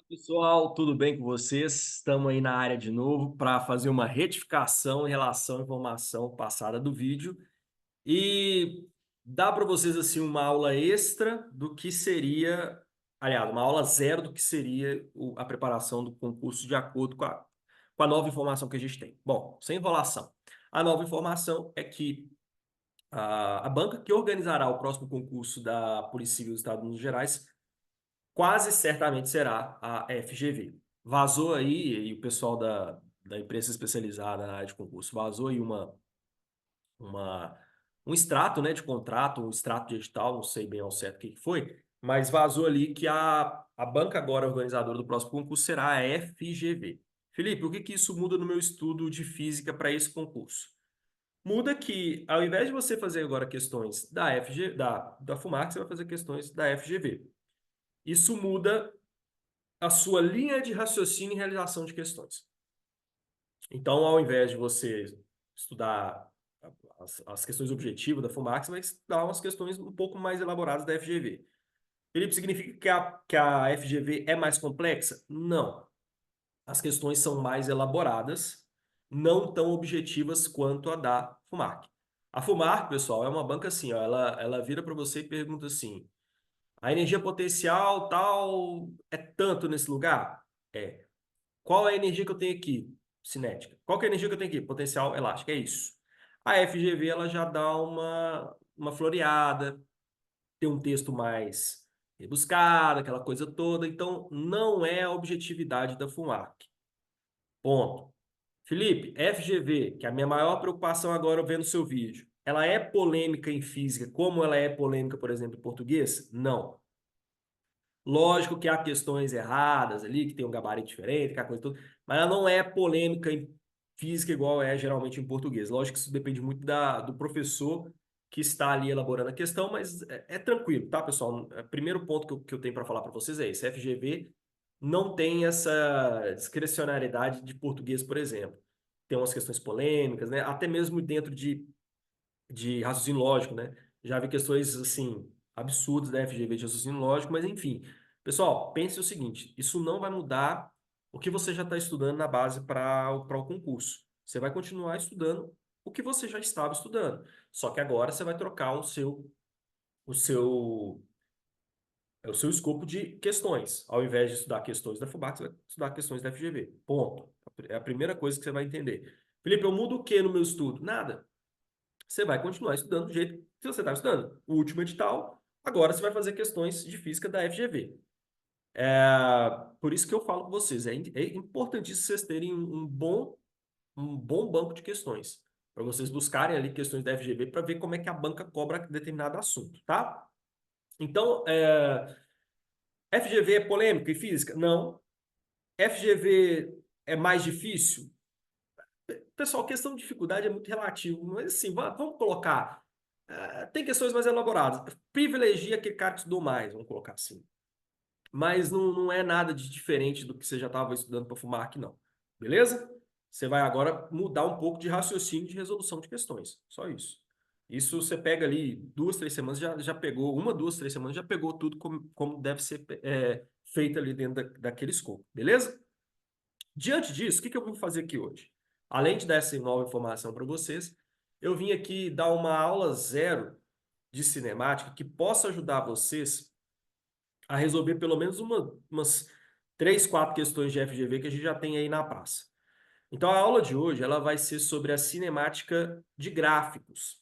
Pessoal, tudo bem com vocês? Estamos aí na área de novo para fazer uma retificação em relação à informação passada do vídeo e dar para vocês assim uma aula extra do que seria, aliás, uma aula zero do que seria a preparação do concurso de acordo com a nova informação que a gente tem. Bom, sem enrolação. A nova informação é que a banca que organizará o próximo concurso da Polícia Civil do Estado de Minas Gerais quase certamente será a FGV. Vazou aí, e o pessoal da imprensa especializada na área de concurso, vazou aí uma, um extrato, né, de contrato, um extrato de edital, não sei bem ao certo o que que foi, mas vazou ali que a banca agora organizadora do próximo concurso será a FGV. Felipe, o que que isso muda no meu estudo de física para esse concurso? Muda que, ao invés de você fazer agora questões da FG, da FUMAC, você vai fazer questões da FGV. Isso muda a sua linha de raciocínio e realização de questões. Então, ao invés de você estudar as questões objetivas da FUMAC, você vai estudar umas questões um pouco mais elaboradas da FGV. Felipe, significa que a FGV é mais complexa? Não. As questões são mais elaboradas, não tão objetivas quanto a da FUMAC. A FUMAC, pessoal, é uma banca assim, ó, ela vira para você e pergunta assim: a energia potencial tal é tanto nesse lugar? É. Qual é a energia que eu tenho aqui? Cinética. Qual que é a energia que eu tenho aqui? Potencial elástica. É isso. A FGV ela já dá uma floreada, tem um texto mais rebuscado, aquela coisa toda. Então, não é a objetividade da FUNARC. Ponto. Felipe, FGV, que é a minha maior preocupação agora vendo o seu vídeo, ela é polêmica em física, como ela é polêmica, por exemplo, em português? Não. Lógico que há questões erradas ali, que tem um gabarito diferente, aquela coisa toda, mas ela não é polêmica em física igual é geralmente em português. Lógico que isso depende muito do professor que está ali elaborando a questão, mas é tranquilo, tá, pessoal? O primeiro ponto que eu tenho para falar para vocês é esse: FGV não tem essa discricionariedade de português, por exemplo. Tem umas questões polêmicas, né? Até mesmo dentro de raciocínio lógico, né? Já vi questões assim absurdas da FGV de raciocínio lógico, mas enfim. Pessoal, pense o seguinte: isso não vai mudar o que você já está estudando na base para o concurso. Você vai continuar estudando o que você já estava estudando. Só que agora você vai trocar o seu, o seu escopo de questões. Ao invés de estudar questões da FUBAC, você vai estudar questões da FGV. Ponto. É a primeira coisa que você vai entender. Felipe, eu mudo o que no meu estudo? Nada. Você vai continuar estudando do jeito que você estava estudando. O último edital, agora você vai fazer questões de física da FGV. Por isso que eu falo com vocês, é importantíssimo vocês terem um bom banco de questões, para vocês buscarem ali questões da FGV para ver como é que a banca cobra determinado assunto, tá? Então, FGV é polêmica em física? Não. FGV é mais difícil? Pessoal, questão de dificuldade é muito relativo, mas assim, vamos colocar. Tem questões mais elaboradas. Privilegia aquele cara que estudou mais, vamos colocar assim. Mas não é nada de diferente do que você já estava estudando para fumar aqui, não. Beleza? Você vai agora mudar um pouco de raciocínio de resolução de questões. Só isso. Isso você pega ali 2, 3 semanas, já pegou, 1, 2, 3 semanas, já pegou tudo como deve ser feito ali dentro daquele escopo. Beleza? Diante disso, o que que eu vim fazer aqui hoje? Além de dar essa nova informação para vocês, eu vim aqui dar uma aula zero de cinemática que possa ajudar vocês a resolver pelo menos umas 3, 4 questões de FGV que a gente já tem aí na praça. Então, a aula de hoje ela vai ser sobre a cinemática de gráficos.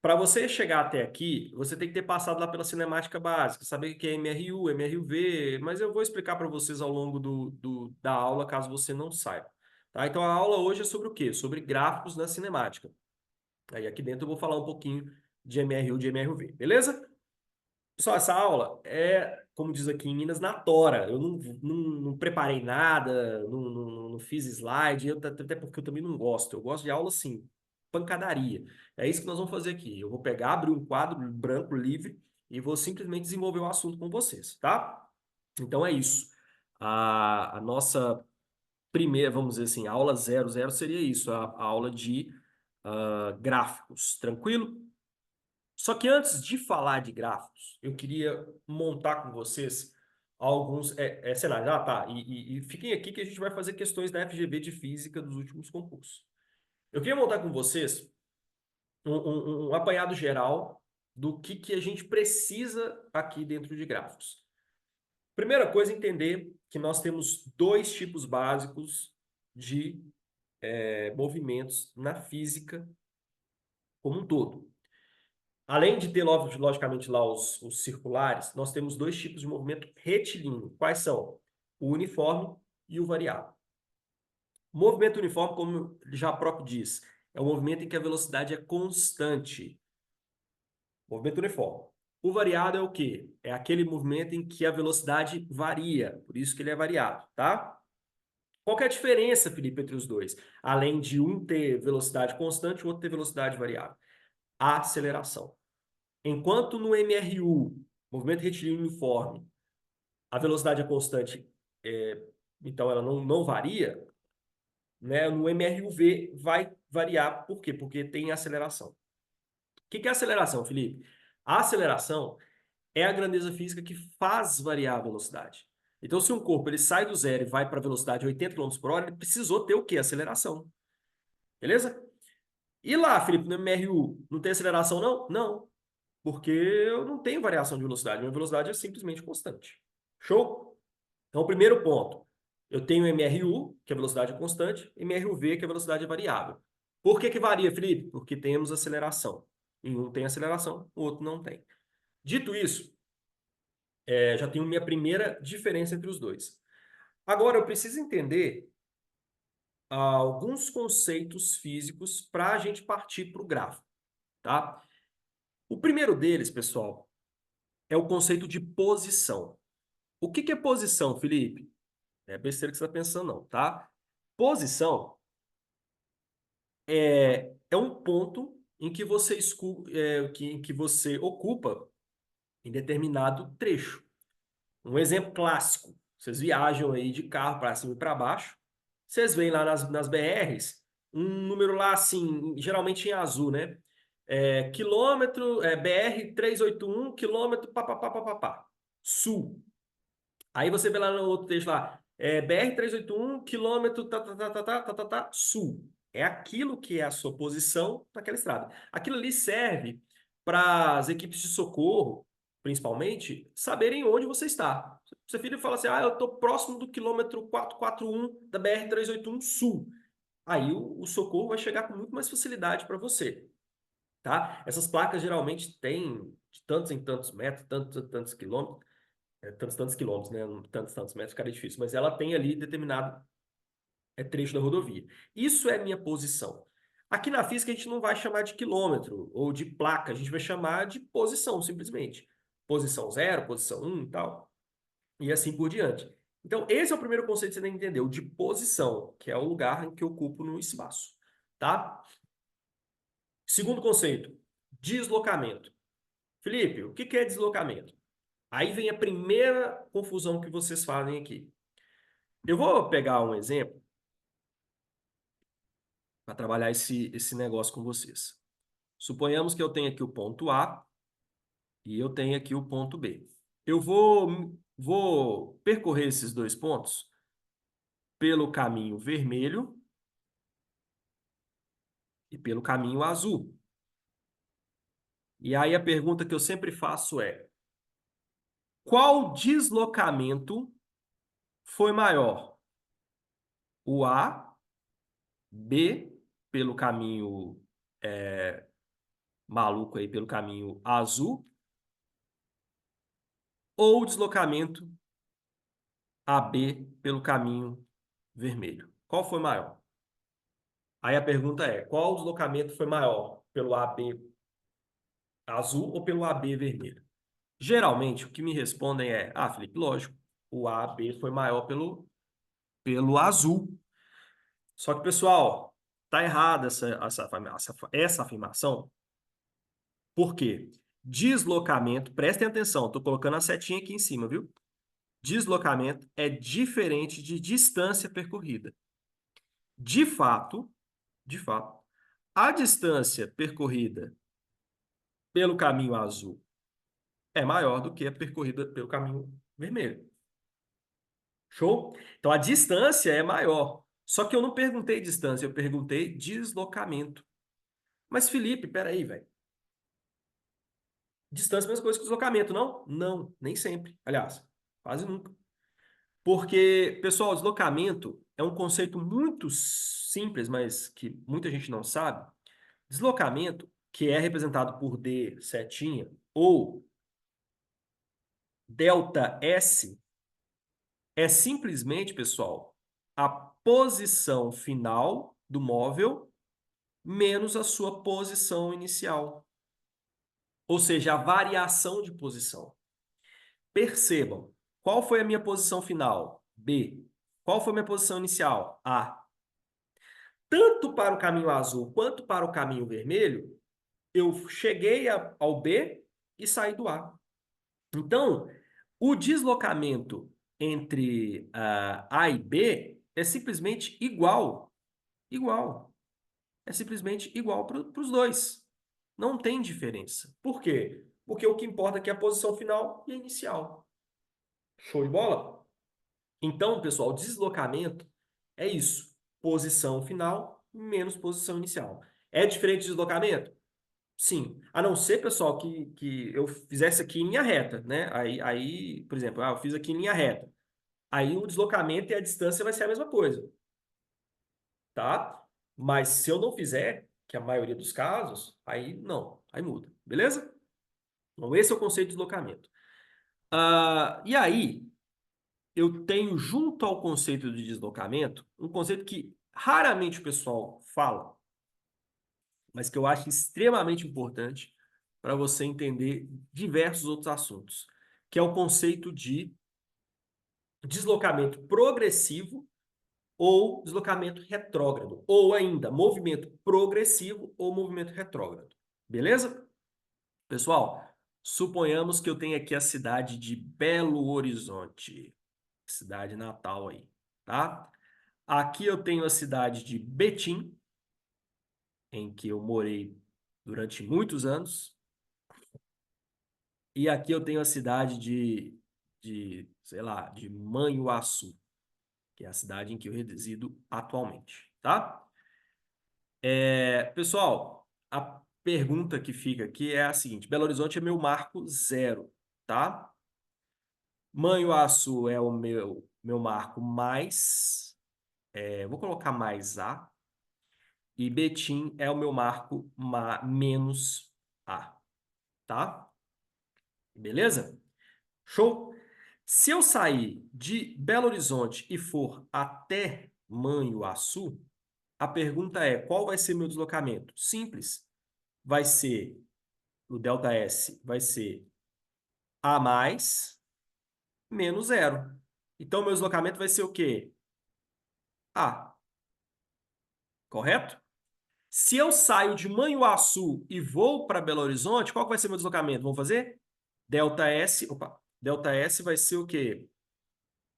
Para você chegar até aqui, você tem que ter passado lá pela cinemática básica, saber o que é MRU, MRUV, mas eu vou explicar para vocês ao longo da aula, caso você não saiba. Tá? Então, a aula hoje é sobre o quê? Sobre gráficos na cinemática. Aí aqui dentro eu vou falar um pouquinho de MRU, de MRUV, beleza? Pessoal, essa aula é, como diz aqui em Minas, na tora. Eu não preparei nada, não fiz slide, até porque eu também não gosto. Eu gosto de aula assim, pancadaria. É isso que nós vamos fazer aqui. Eu vou pegar, abrir um quadro branco livre e vou simplesmente desenvolver o assunto com vocês, tá? Então é isso. A nossa primeira, vamos dizer assim, aula 00 seria isso, a aula de gráficos, tranquilo? Só que antes de falar de gráficos, eu queria montar com vocês alguns cenários. Ah, tá. E fiquem aqui que a gente vai fazer questões da FGV de física dos últimos concursos. Eu queria montar com vocês um apanhado geral do que a gente precisa aqui dentro de gráficos. Primeira coisa, entender que nós temos dois tipos básicos de movimentos na física como um todo. Além de ter, logicamente, lá os circulares, nós temos dois tipos de movimento retilíneo. Quais são? O uniforme e o variável. O movimento uniforme, como já próprio diz, é um movimento em que a velocidade é constante. Movimento uniforme. O variado é o quê? É aquele movimento em que a velocidade varia, por isso que ele é variado, tá? Qual que é a diferença, Felipe, entre os dois? Além de um ter velocidade constante e o outro ter velocidade variável. A aceleração. Enquanto no MRU, movimento retilíneo uniforme, a velocidade é constante, então ela não varia, né? No MRUV vai variar, por quê? Porque tem aceleração. O que é aceleração, Felipe? A aceleração é a grandeza física que faz variar a velocidade. Então, se um corpo ele sai do zero e vai para a velocidade 80 km por hora, ele precisou ter o quê? Aceleração. Beleza? E lá, Felipe, no MRU, não tem aceleração, não? Não. Porque eu não tenho variação de velocidade. Minha velocidade é simplesmente constante. Show? Então, o primeiro ponto. Eu tenho MRU, que é a velocidade constante, e MRUV, que é a velocidade variável. Por que varia, Felipe? Porque temos aceleração. Em um tem aceleração, o outro não tem. Dito isso, já tenho minha primeira diferença entre os dois. Agora, eu preciso entender alguns conceitos físicos para a gente partir para o gráfico, tá? O primeiro deles, pessoal, é o conceito de posição. O que é posição, Felipe? É besteira que você está pensando, não, tá? Posição é um ponto em que em que você ocupa em determinado trecho. Um exemplo clássico: vocês viajam aí de carro para cima e para baixo, vocês veem lá nas BRs um número lá assim, geralmente em azul, né? BR 381, quilômetro, papapá, sul. Aí você vê lá no outro texto lá, BR 381, quilômetro, sul. É aquilo que é a sua posição naquela estrada. Aquilo ali serve para as equipes de socorro, principalmente, saberem onde você está. Você filho fala assim, eu estou próximo do quilômetro 441 da BR 381 sul. Aí o socorro vai chegar com muito mais facilidade para você, tá? Essas placas geralmente têm de tantos em tantos metros, tantos quilômetros, tantos quilômetros, né? Tantos metros, ficaria difícil, mas ela tem ali determinado trecho da rodovia. Isso é minha posição. Aqui na física a gente não vai chamar de quilômetro ou de placa, a gente vai chamar de posição, simplesmente. Posição 0, posição 1 e tal, e assim por diante. Então, esse é o primeiro conceito que você tem que entender, o de posição, que é o lugar em que eu ocupo no espaço, tá? Segundo conceito, deslocamento. Felipe, o que é deslocamento? Aí vem a primeira confusão que vocês fazem aqui. Eu vou pegar um exemplo para trabalhar esse negócio com vocês. Suponhamos que eu tenho aqui o ponto A e eu tenho aqui o ponto B. Eu vou percorrer esses dois pontos pelo caminho vermelho e pelo caminho azul. E aí a pergunta que eu sempre faço é: qual deslocamento foi maior? O A, B, pelo caminho maluco aí, pelo caminho azul, ou o deslocamento AB pelo caminho vermelho? Qual foi maior? Aí a pergunta é: qual deslocamento foi maior? Pelo AB azul ou pelo AB vermelho? Geralmente, o que me respondem é: Felipe, lógico, o AB foi maior pelo azul. Só que, pessoal, tá errada essa afirmação. Por quê? Deslocamento, prestem atenção, estou colocando a setinha aqui em cima, viu? Deslocamento é diferente de distância percorrida. De fato, de fato, a distância percorrida pelo caminho azul é maior do que a percorrida pelo caminho vermelho. Show? Então a distância é maior. Só que eu não perguntei distância, eu perguntei deslocamento. Mas Felipe, peraí, velho. Distância é a mesma coisa que deslocamento, não? Não, nem sempre. Aliás, quase nunca. Porque, pessoal, deslocamento é um conceito muito simples, mas que muita gente não sabe. Deslocamento, que é representado por D setinha ou delta S, é simplesmente, pessoal, a posição final do móvel menos a sua posição inicial. Ou seja, a variação de posição. Percebam, qual foi a minha posição final? B. Qual foi a minha posição inicial? A. Tanto para o caminho azul quanto para o caminho vermelho, eu cheguei ao B e saí do A. Então, o deslocamento entre A e B é simplesmente igual. Igual. É simplesmente igual para os dois. Não tem diferença. Por quê? Porque o que importa aqui é a posição final e a inicial. Show de bola? Então, pessoal, deslocamento é isso. Posição final menos posição inicial. É diferente de deslocamento? Sim. A não ser, pessoal, que eu fizesse aqui em linha reta, né? Aí, por exemplo, eu fiz aqui em linha reta. Aí o deslocamento e a distância vai ser a mesma coisa, tá? Mas se eu não fizer, que é a maioria dos casos, aí não, aí muda, beleza? Então, esse é o conceito de deslocamento. E aí, eu tenho junto ao conceito de deslocamento, um conceito que raramente o pessoal fala, mas que eu acho extremamente importante para você entender diversos outros assuntos, que é o conceito de deslocamento progressivo ou deslocamento retrógrado, ou ainda movimento progressivo ou movimento retrógrado. Beleza? Pessoal, suponhamos que eu tenho aqui a cidade de Belo Horizonte, cidade natal aí, tá? Aqui eu tenho a cidade de Betim, em que eu morei durante muitos anos, e aqui eu tenho a cidade sei lá, de Manhuaçu, que é a cidade em que eu resido atualmente, tá? Pessoal, a pergunta que fica aqui é a seguinte: Belo Horizonte é meu marco zero, tá? Manhuaçu é o meu marco mais, vou colocar mais A, e Betim é o meu marco menos A, tá? Beleza? Show? Se eu sair de Belo Horizonte e for até Manhuaçu, a pergunta é: qual vai ser meu deslocamento? Simples. Vai ser o delta S vai ser A mais menos zero. Então, meu deslocamento vai ser o quê? A, correto? Se eu saio de Manhuaçu e vou para Belo Horizonte, qual que vai ser meu deslocamento? Vamos fazer? Delta S, opa, delta S vai ser o quê?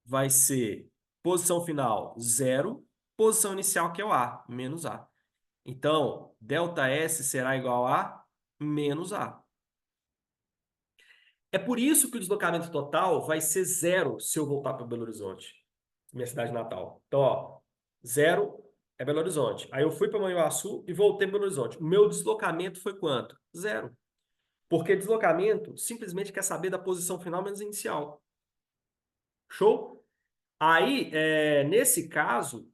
Vai ser posição final zero, posição inicial que é o A, menos A. Então, delta S será igual a menos A. É por isso que o deslocamento total vai ser zero se eu voltar para Belo Horizonte, minha cidade natal. Então, ó, zero é Belo Horizonte. Aí eu fui para Manhuaçu e voltei para Belo Horizonte. O meu deslocamento foi quanto? Zero. Porque deslocamento simplesmente quer saber da posição final menos inicial. Show? Aí, nesse caso,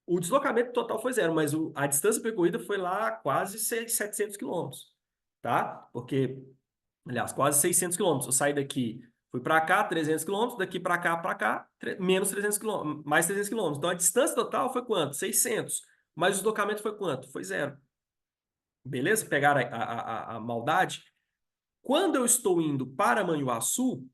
o deslocamento total foi zero, mas a distância percorrida foi lá quase 700 quilômetros, tá? Porque aliás, quase 600 quilômetros. Eu saí daqui, fui para cá, 300 quilômetros, daqui para cá, menos 300 quilômetros, mais 300 quilômetros. Então, a distância total foi quanto? 600. Mas o deslocamento foi quanto? Foi zero. Beleza? Pegaram a maldade? Quando eu estou indo para Manhuaçu,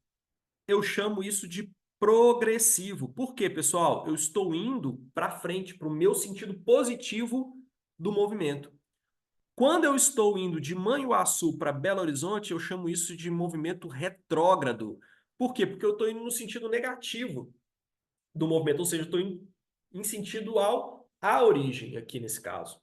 eu chamo isso de progressivo. Por quê, pessoal? Eu estou indo para frente, para o meu sentido positivo do movimento. Quando eu estou indo de Manhuaçu para Belo Horizonte, eu chamo isso de movimento retrógrado. Por quê? Porque eu estou indo no sentido negativo do movimento, ou seja, eu estou indo em sentido à origem aqui nesse caso.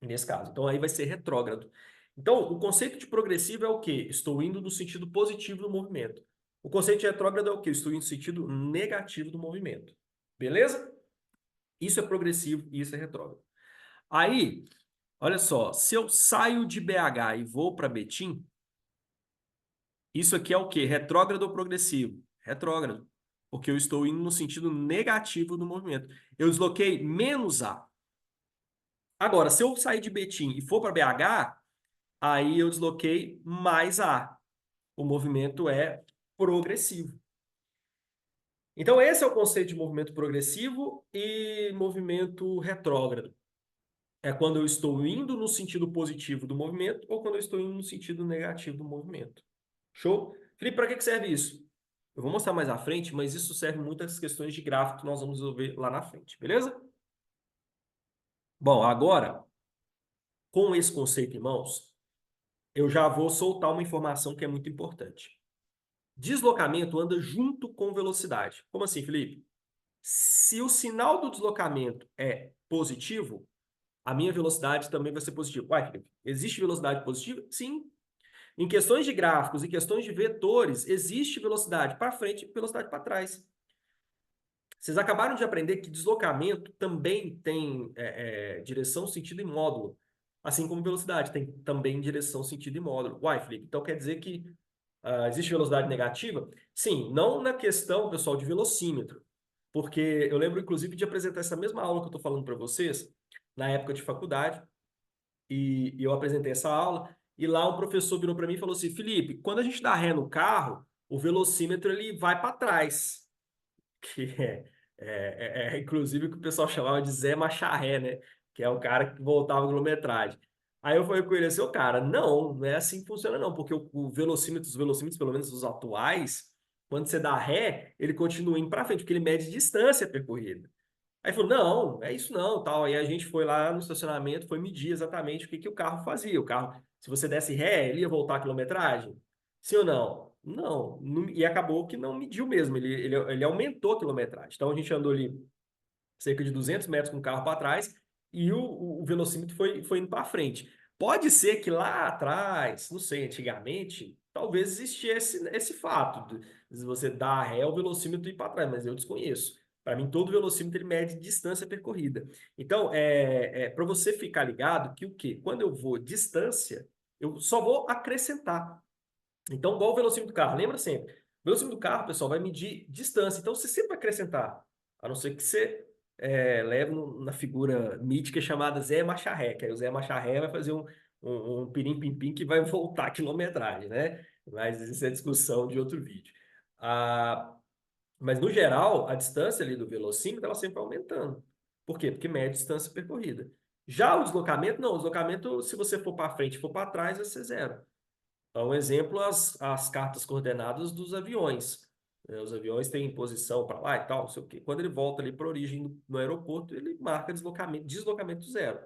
Nesse caso. Então aí vai ser retrógrado. Então, o conceito de progressivo é o quê? Estou indo no sentido positivo do movimento. O conceito de retrógrado é o quê? Eu estou em sentido negativo do movimento. Beleza? Isso é progressivo e isso é retrógrado. Aí, olha só, se eu saio de BH e vou para Betim, isso aqui é o quê? Retrógrado ou progressivo? Retrógrado. Porque eu estou indo no sentido negativo do movimento. Eu desloquei menos A. Agora, se eu sair de Betim e for para BH, aí eu desloquei mais A. O movimento é progressivo. Então, esse é o conceito de movimento progressivo e movimento retrógrado. É quando eu estou indo no sentido positivo do movimento ou quando eu estou indo no sentido negativo do movimento. Show? Felipe, para que serve isso? Eu vou mostrar mais à frente, mas isso serve muito às questões de gráfico que nós vamos resolver lá na frente, beleza? Bom, agora, com esse conceito em mãos, eu já vou soltar uma informação que é muito importante. Deslocamento anda junto com velocidade. Como assim, Felipe? Se o sinal do deslocamento é positivo, a minha velocidade também vai ser positiva. Uai, Felipe, existe velocidade positiva? Sim. Em questões de gráficos, em questões de vetores, existe velocidade para frente e velocidade para trás. Vocês acabaram de aprender que deslocamento também tem direção, sentido e módulo. Assim como velocidade tem também direção, sentido e módulo. Uai, Felipe, então quer dizer que existe velocidade negativa? Sim, não na questão, pessoal, de velocímetro. Porque eu lembro, inclusive, de apresentar essa mesma aula que eu estou falando para vocês, na época de faculdade, e eu apresentei essa aula, e lá um professor virou para mim e falou assim, Felipe, quando a gente dá ré no carro, o velocímetro ele vai para trás, que inclusive o que o pessoal chamava de Zé Macharré, né? Que é o cara que voltava a quilometragem. Aí eu falei com ele assim, ô cara, não é assim que funciona não, porque o velocímetro, os velocímetros, pelo menos os atuais, quando você dá ré, ele continua indo para frente, porque ele mede distância percorrida. Aí falou, não, é isso não, tal. Aí a gente foi lá no estacionamento, foi medir exatamente o que o carro fazia. O carro, se você desse ré, ele ia voltar a quilometragem? Sim ou não? Não, e acabou que não mediu mesmo, ele aumentou a quilometragem. Então a gente andou ali cerca de 200 metros com o carro para trás e o velocímetro foi indo para frente. Pode ser que lá atrás, não sei, antigamente, talvez existisse esse fato de você dar ré, o velocímetro ir para trás, mas eu desconheço. Para mim, todo velocímetro ele mede distância percorrida. Então, para você ficar ligado que o quê? Quando eu vou distância, eu só vou acrescentar. Então, igual o velocímetro do carro, lembra sempre. O velocímetro do carro, pessoal, vai medir distância. Então, você sempre vai acrescentar. A não ser que você leve na figura mítica chamada Zé Macharré, que aí o Zé Macharré vai fazer um pirim-pim-pim que vai voltar a quilometragem, né? Mas isso é discussão de outro vídeo. Mas, no geral, a distância ali do velocímetro, ela sempre vai aumentando. Por quê? Porque mede distância percorrida. Já o deslocamento, não. O deslocamento, se você for para frente e for para trás, vai ser zero. Então, um exemplo, as cartas coordenadas dos aviões. Os aviões têm posição para lá e tal, não sei o quê. Quando ele volta ali para a origem no aeroporto, ele marca deslocamento zero.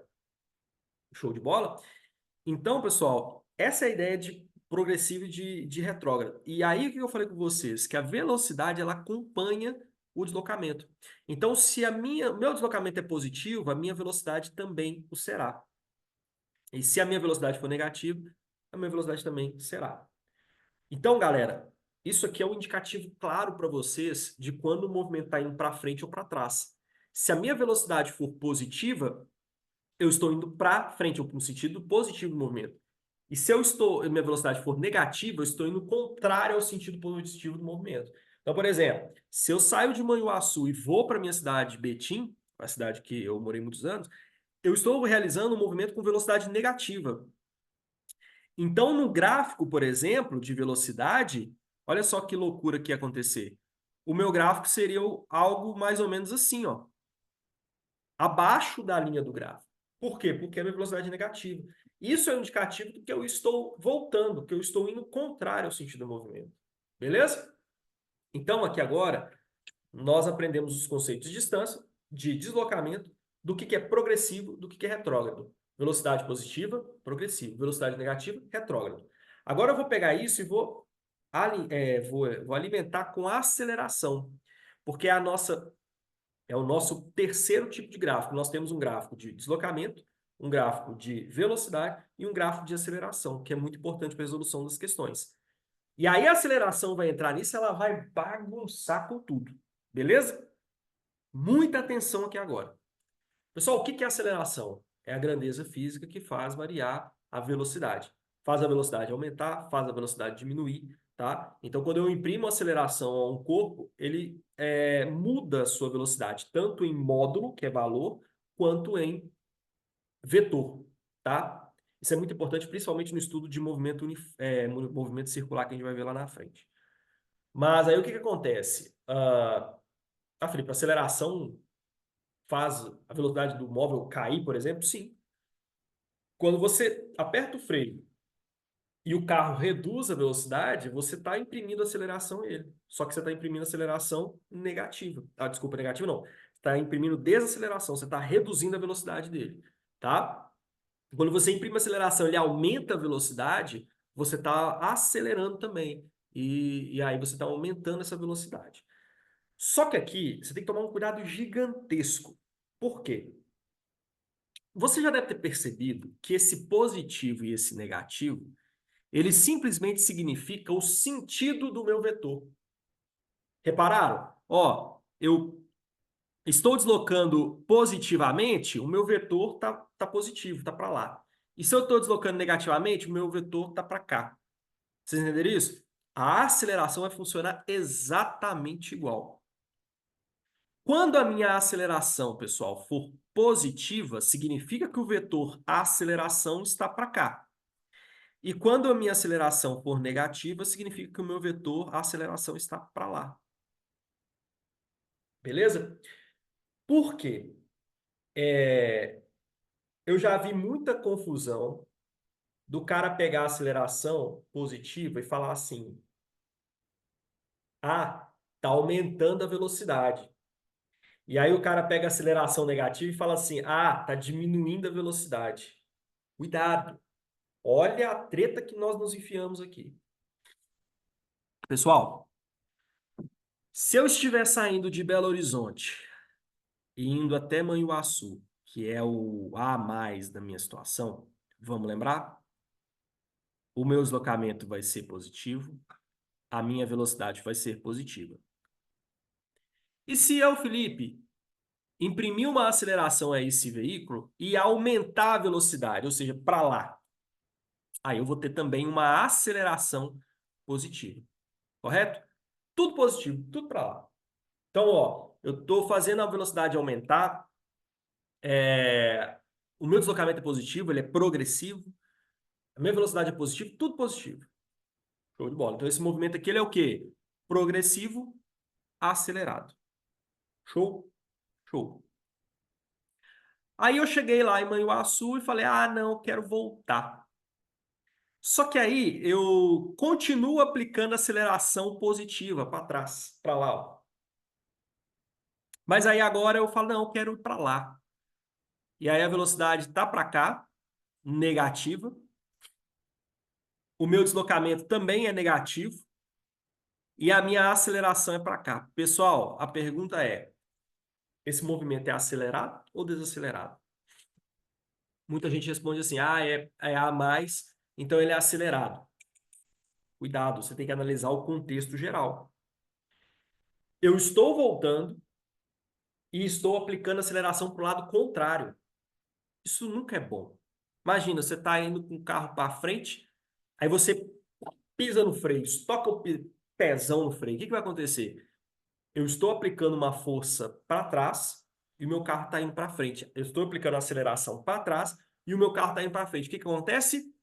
Show de bola? Então, pessoal, essa é a ideia de progressivo e de retrógrado. E aí, o que eu falei com vocês? Que a velocidade, ela acompanha o deslocamento. Então, se meu deslocamento é positivo, a minha velocidade também o será. E se a minha velocidade for negativa, a minha velocidade também será. Então, galera, isso aqui é um indicativo claro para vocês de quando o movimento está indo para frente ou para trás. Se a minha velocidade for positiva, eu estou indo para frente, ou no sentido positivo do movimento. E se minha velocidade for negativa, eu estou indo contrário ao sentido positivo do movimento. Então, por exemplo, se eu saio de Manhuaçu e vou para minha cidade, Betim, a cidade que eu morei muitos anos, eu estou realizando um movimento com velocidade negativa. Então, no gráfico, por exemplo, de velocidade, olha só que loucura que ia acontecer. O meu gráfico seria algo mais ou menos assim, ó, abaixo da linha do gráfico. Por quê? Porque a minha velocidade é negativa. Isso é um indicativo de que eu estou voltando, que eu estou indo contrário ao sentido do movimento. Beleza? Então, aqui agora, nós aprendemos os conceitos de distância, de deslocamento, do que é progressivo, do que é retrógrado. Velocidade positiva, progressivo. Velocidade negativa, retrógrado. Agora eu vou pegar isso e vou alimentar com aceleração, porque é o nosso terceiro tipo de gráfico. Nós temos um gráfico de deslocamento, um gráfico de velocidade e um gráfico de aceleração, que é muito importante para a resolução das questões. E aí a aceleração vai entrar nisso, ela vai bagunçar com tudo. Beleza? Muita atenção aqui agora. Pessoal, o que é aceleração? É a grandeza física que faz variar a velocidade. Faz a velocidade aumentar, faz a velocidade diminuir, tá? Então, quando eu imprimo aceleração a um corpo, ele muda a sua velocidade, tanto em módulo, que é valor, quanto em vetor, tá? Isso é muito importante, principalmente no estudo de movimento circular que a gente vai ver lá na frente. Mas aí o que acontece? Felipe, a aceleração faz a velocidade do móvel cair, por exemplo? Sim. Quando você aperta o freio e o carro reduz a velocidade, você está imprimindo aceleração nele. Só que você está imprimindo aceleração negativa. Ah, desculpa, negativa não. Você está imprimindo desaceleração, você está reduzindo a velocidade dele, tá? Quando você imprime aceleração, ele aumenta a velocidade, você está acelerando também. E aí você está aumentando essa velocidade. Só que aqui você tem que tomar um cuidado gigantesco. Por quê? Você já deve ter percebido que esse positivo e esse negativo, ele simplesmente significa o sentido do meu vetor. Repararam? Ó, eu estou deslocando positivamente, o meu vetor tá positivo, tá para lá. E se eu estou deslocando negativamente, o meu vetor tá para cá. Vocês entenderam isso? A aceleração vai funcionar exatamente igual. Quando a minha aceleração, pessoal, for positiva, significa que o vetor aceleração está para cá. E quando a minha aceleração for negativa, significa que o meu vetor aceleração está para lá. Beleza? Por quê? Eu já vi muita confusão do cara pegar a aceleração positiva e falar assim: ah, tá aumentando a velocidade. E aí o cara pega a aceleração negativa e fala assim: ah, tá diminuindo a velocidade. Cuidado. Olha a treta que nós nos enfiamos aqui. Pessoal, se eu estiver saindo de Belo Horizonte e indo até Manhuaçu, que é o A mais da minha situação, vamos lembrar? O meu deslocamento vai ser positivo, a minha velocidade vai ser positiva. E se eu, Felipe, imprimir uma aceleração a esse veículo e aumentar a velocidade, ou seja, para lá, aí eu vou ter também uma aceleração positiva, correto? Tudo positivo, tudo para lá. Então, ó, eu estou fazendo a velocidade aumentar, o meu deslocamento é positivo, ele é progressivo, a minha velocidade é positiva, tudo positivo. Show de bola. Então, esse movimento aqui ele é o quê? Progressivo, acelerado. Show? Show. Aí eu cheguei lá em Manhuaçu e falei, ah, não, quero voltar. Só que aí eu continuo aplicando aceleração positiva para trás, para lá, ó. Mas aí agora eu falo, não, eu quero ir para lá. E aí a velocidade tá para cá, negativa. O meu deslocamento também é negativo. E a minha aceleração é para cá. Pessoal, a pergunta é, esse movimento é acelerado ou desacelerado? Muita gente responde assim, ah, é A mais, então ele é acelerado. Cuidado, você tem que analisar o contexto geral. Eu estou voltando e estou aplicando aceleração para o lado contrário. Isso nunca é bom. Imagina, você está indo com o carro para frente, aí você pisa no freio, toca o pezão no freio. O que vai acontecer? Eu estou aplicando uma força para trás e o meu carro está indo para frente. Eu estou aplicando a aceleração para trás e o meu carro está indo para frente. O que acontece?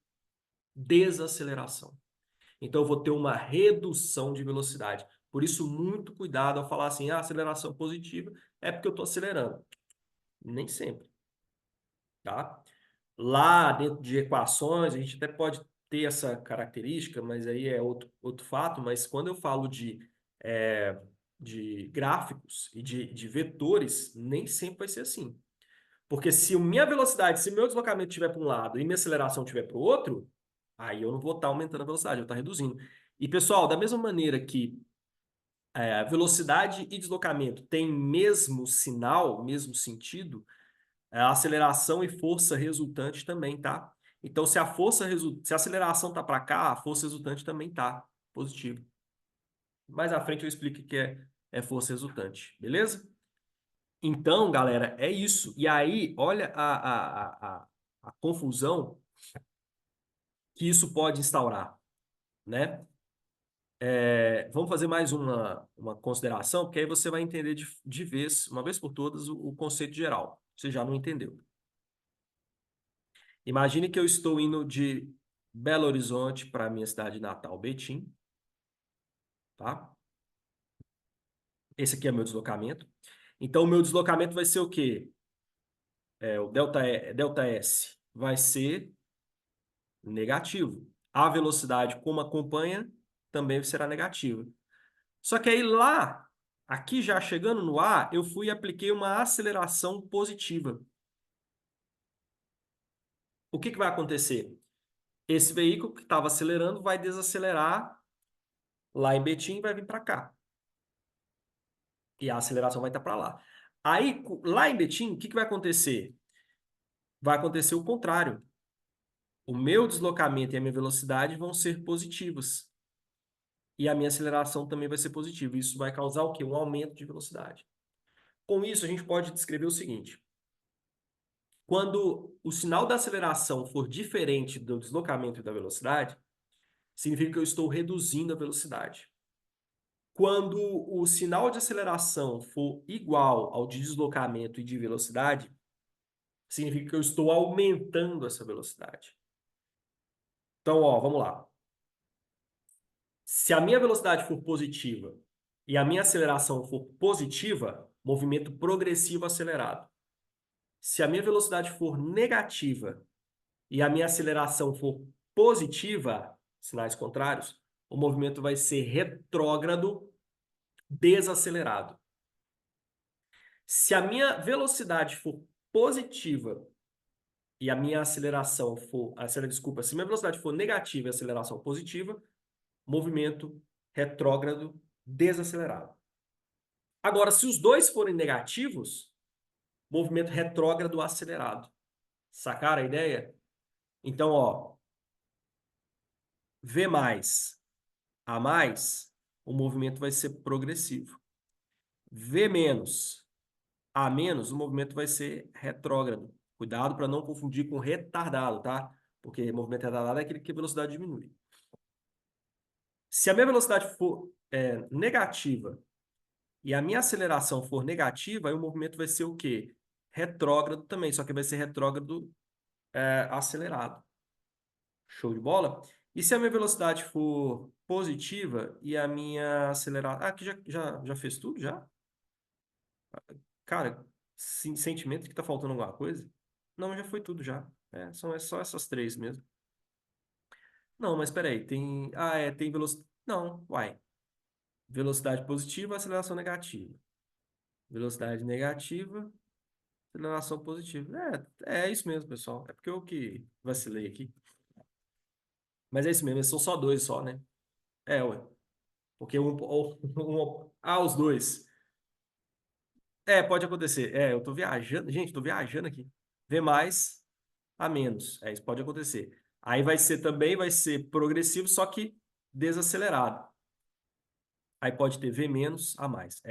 Desaceleração. Então, eu vou ter uma redução de velocidade. Por isso, muito cuidado ao falar assim, ah, aceleração positiva é porque eu estou acelerando. Nem sempre, tá? Lá dentro de equações, a gente até pode ter essa característica, mas aí é outro fato. Mas quando eu falo de gráficos e de vetores, nem sempre vai ser assim. Porque se minha velocidade, se meu deslocamento estiver para um lado e minha aceleração estiver para o outro, aí eu não vou estar aumentando a velocidade, eu vou estar reduzindo. E, pessoal, da mesma maneira que velocidade e deslocamento têm mesmo sinal, mesmo sentido, a aceleração e força resultante também, tá? Então, se a aceleração tá para cá, a força resultante também tá. positivo. Mais à frente eu explico o que é força resultante, beleza? Então, galera, é isso. E aí, olha a confusão que isso pode instaurar, né? Vamos fazer mais uma consideração, porque aí você vai entender de vez, uma vez por todas, o conceito geral. Você já não entendeu. Imagine que eu estou indo de Belo Horizonte para a minha cidade natal, Betim, tá? Esse aqui é meu deslocamento. Então, o meu deslocamento vai ser o quê? O delta S vai ser negativo. A velocidade, como acompanha, também será negativa. Só que aí lá, aqui já chegando no A, eu fui e apliquei uma aceleração positiva. O que vai acontecer? Esse veículo que estava acelerando vai desacelerar lá em Betim e vai vir para cá. E a aceleração vai estar para lá. Aí, lá em Betim, o que vai acontecer? Vai acontecer o contrário. O meu deslocamento e a minha velocidade vão ser positivos. E a minha aceleração também vai ser positiva. Isso vai causar o quê? Um aumento de velocidade. Com isso, a gente pode descrever o seguinte. Quando o sinal da aceleração for diferente do deslocamento e da velocidade, significa que eu estou reduzindo a velocidade. Quando o sinal de aceleração for igual ao de deslocamento e de velocidade, significa que eu estou aumentando essa velocidade. Então, ó, vamos lá. Se a minha velocidade for positiva e a minha aceleração for positiva, movimento progressivo acelerado. Se a minha velocidade for negativa e a minha aceleração for positiva, sinais contrários, o movimento vai ser retrógrado, desacelerado. Se a minha velocidade for positiva e a minha aceleração for, desculpa, se a minha velocidade for negativa e a aceleração positiva, movimento retrógrado, desacelerado. Agora, se os dois forem negativos, movimento retrógrado acelerado. Sacaram a ideia? Então, ó, V mais A mais, o movimento vai ser progressivo. V menos A menos, o movimento vai ser retrógrado. Cuidado para não confundir com retardado, tá? Porque movimento retardado é aquele que a velocidade diminui. Se a minha velocidade for negativa e a minha aceleração for negativa, aí o movimento vai ser o quê? Retrógrado também, só que vai ser retrógrado acelerado. Show de bola? E se a minha velocidade for positiva e a minha aceleração... Ah, aqui já fez tudo, já? Cara, sentimento que tá faltando alguma coisa? Não, já foi tudo já. São só essas três mesmo. Não, mas peraí, tem... Ah, tem velocidade... Não, uai. Velocidade positiva, aceleração negativa. Velocidade negativa, aceleração positiva. É isso mesmo, pessoal. É porque eu que vacilei aqui. Mas é isso mesmo, são só dois só, né? Ué. Porque os dois. Pode acontecer. Eu tô viajando. Gente, tô viajando aqui. V mais a menos. Isso pode acontecer. Aí vai ser progressivo, só que desacelerado. Aí pode ter V menos a mais.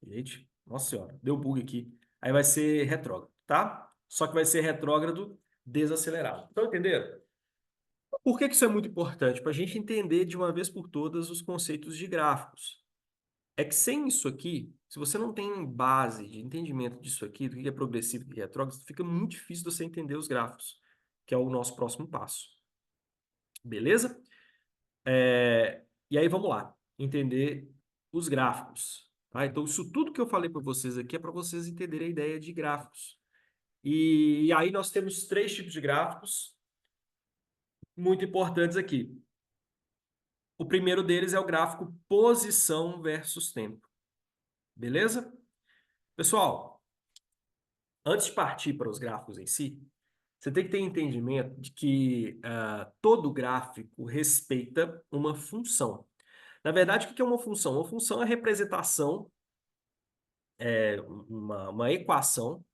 Gente, nossa senhora, deu bug aqui. Aí vai ser retrógrado, tá? Só que vai ser retrógrado desacelerado. Então, entenderam? Por que isso é muito importante? Para a gente entender de uma vez por todas os conceitos de gráficos. É que sem isso aqui, se você não tem base de entendimento disso aqui, do que é progressivo e o que é retrógrado, fica muito difícil de você entender os gráficos, que é o nosso próximo passo. Beleza? E aí vamos lá, entender os gráficos. Tá? Então, isso tudo que eu falei para vocês aqui é para vocês entenderem a ideia de gráficos. E aí nós temos três tipos de gráficos muito importantes aqui. O primeiro deles é o gráfico posição versus tempo. Beleza? Pessoal, antes de partir para os gráficos em si, você tem que ter entendimento de que todo gráfico respeita uma função. Na verdade, o que é uma função? Uma função é a representação, uma equação,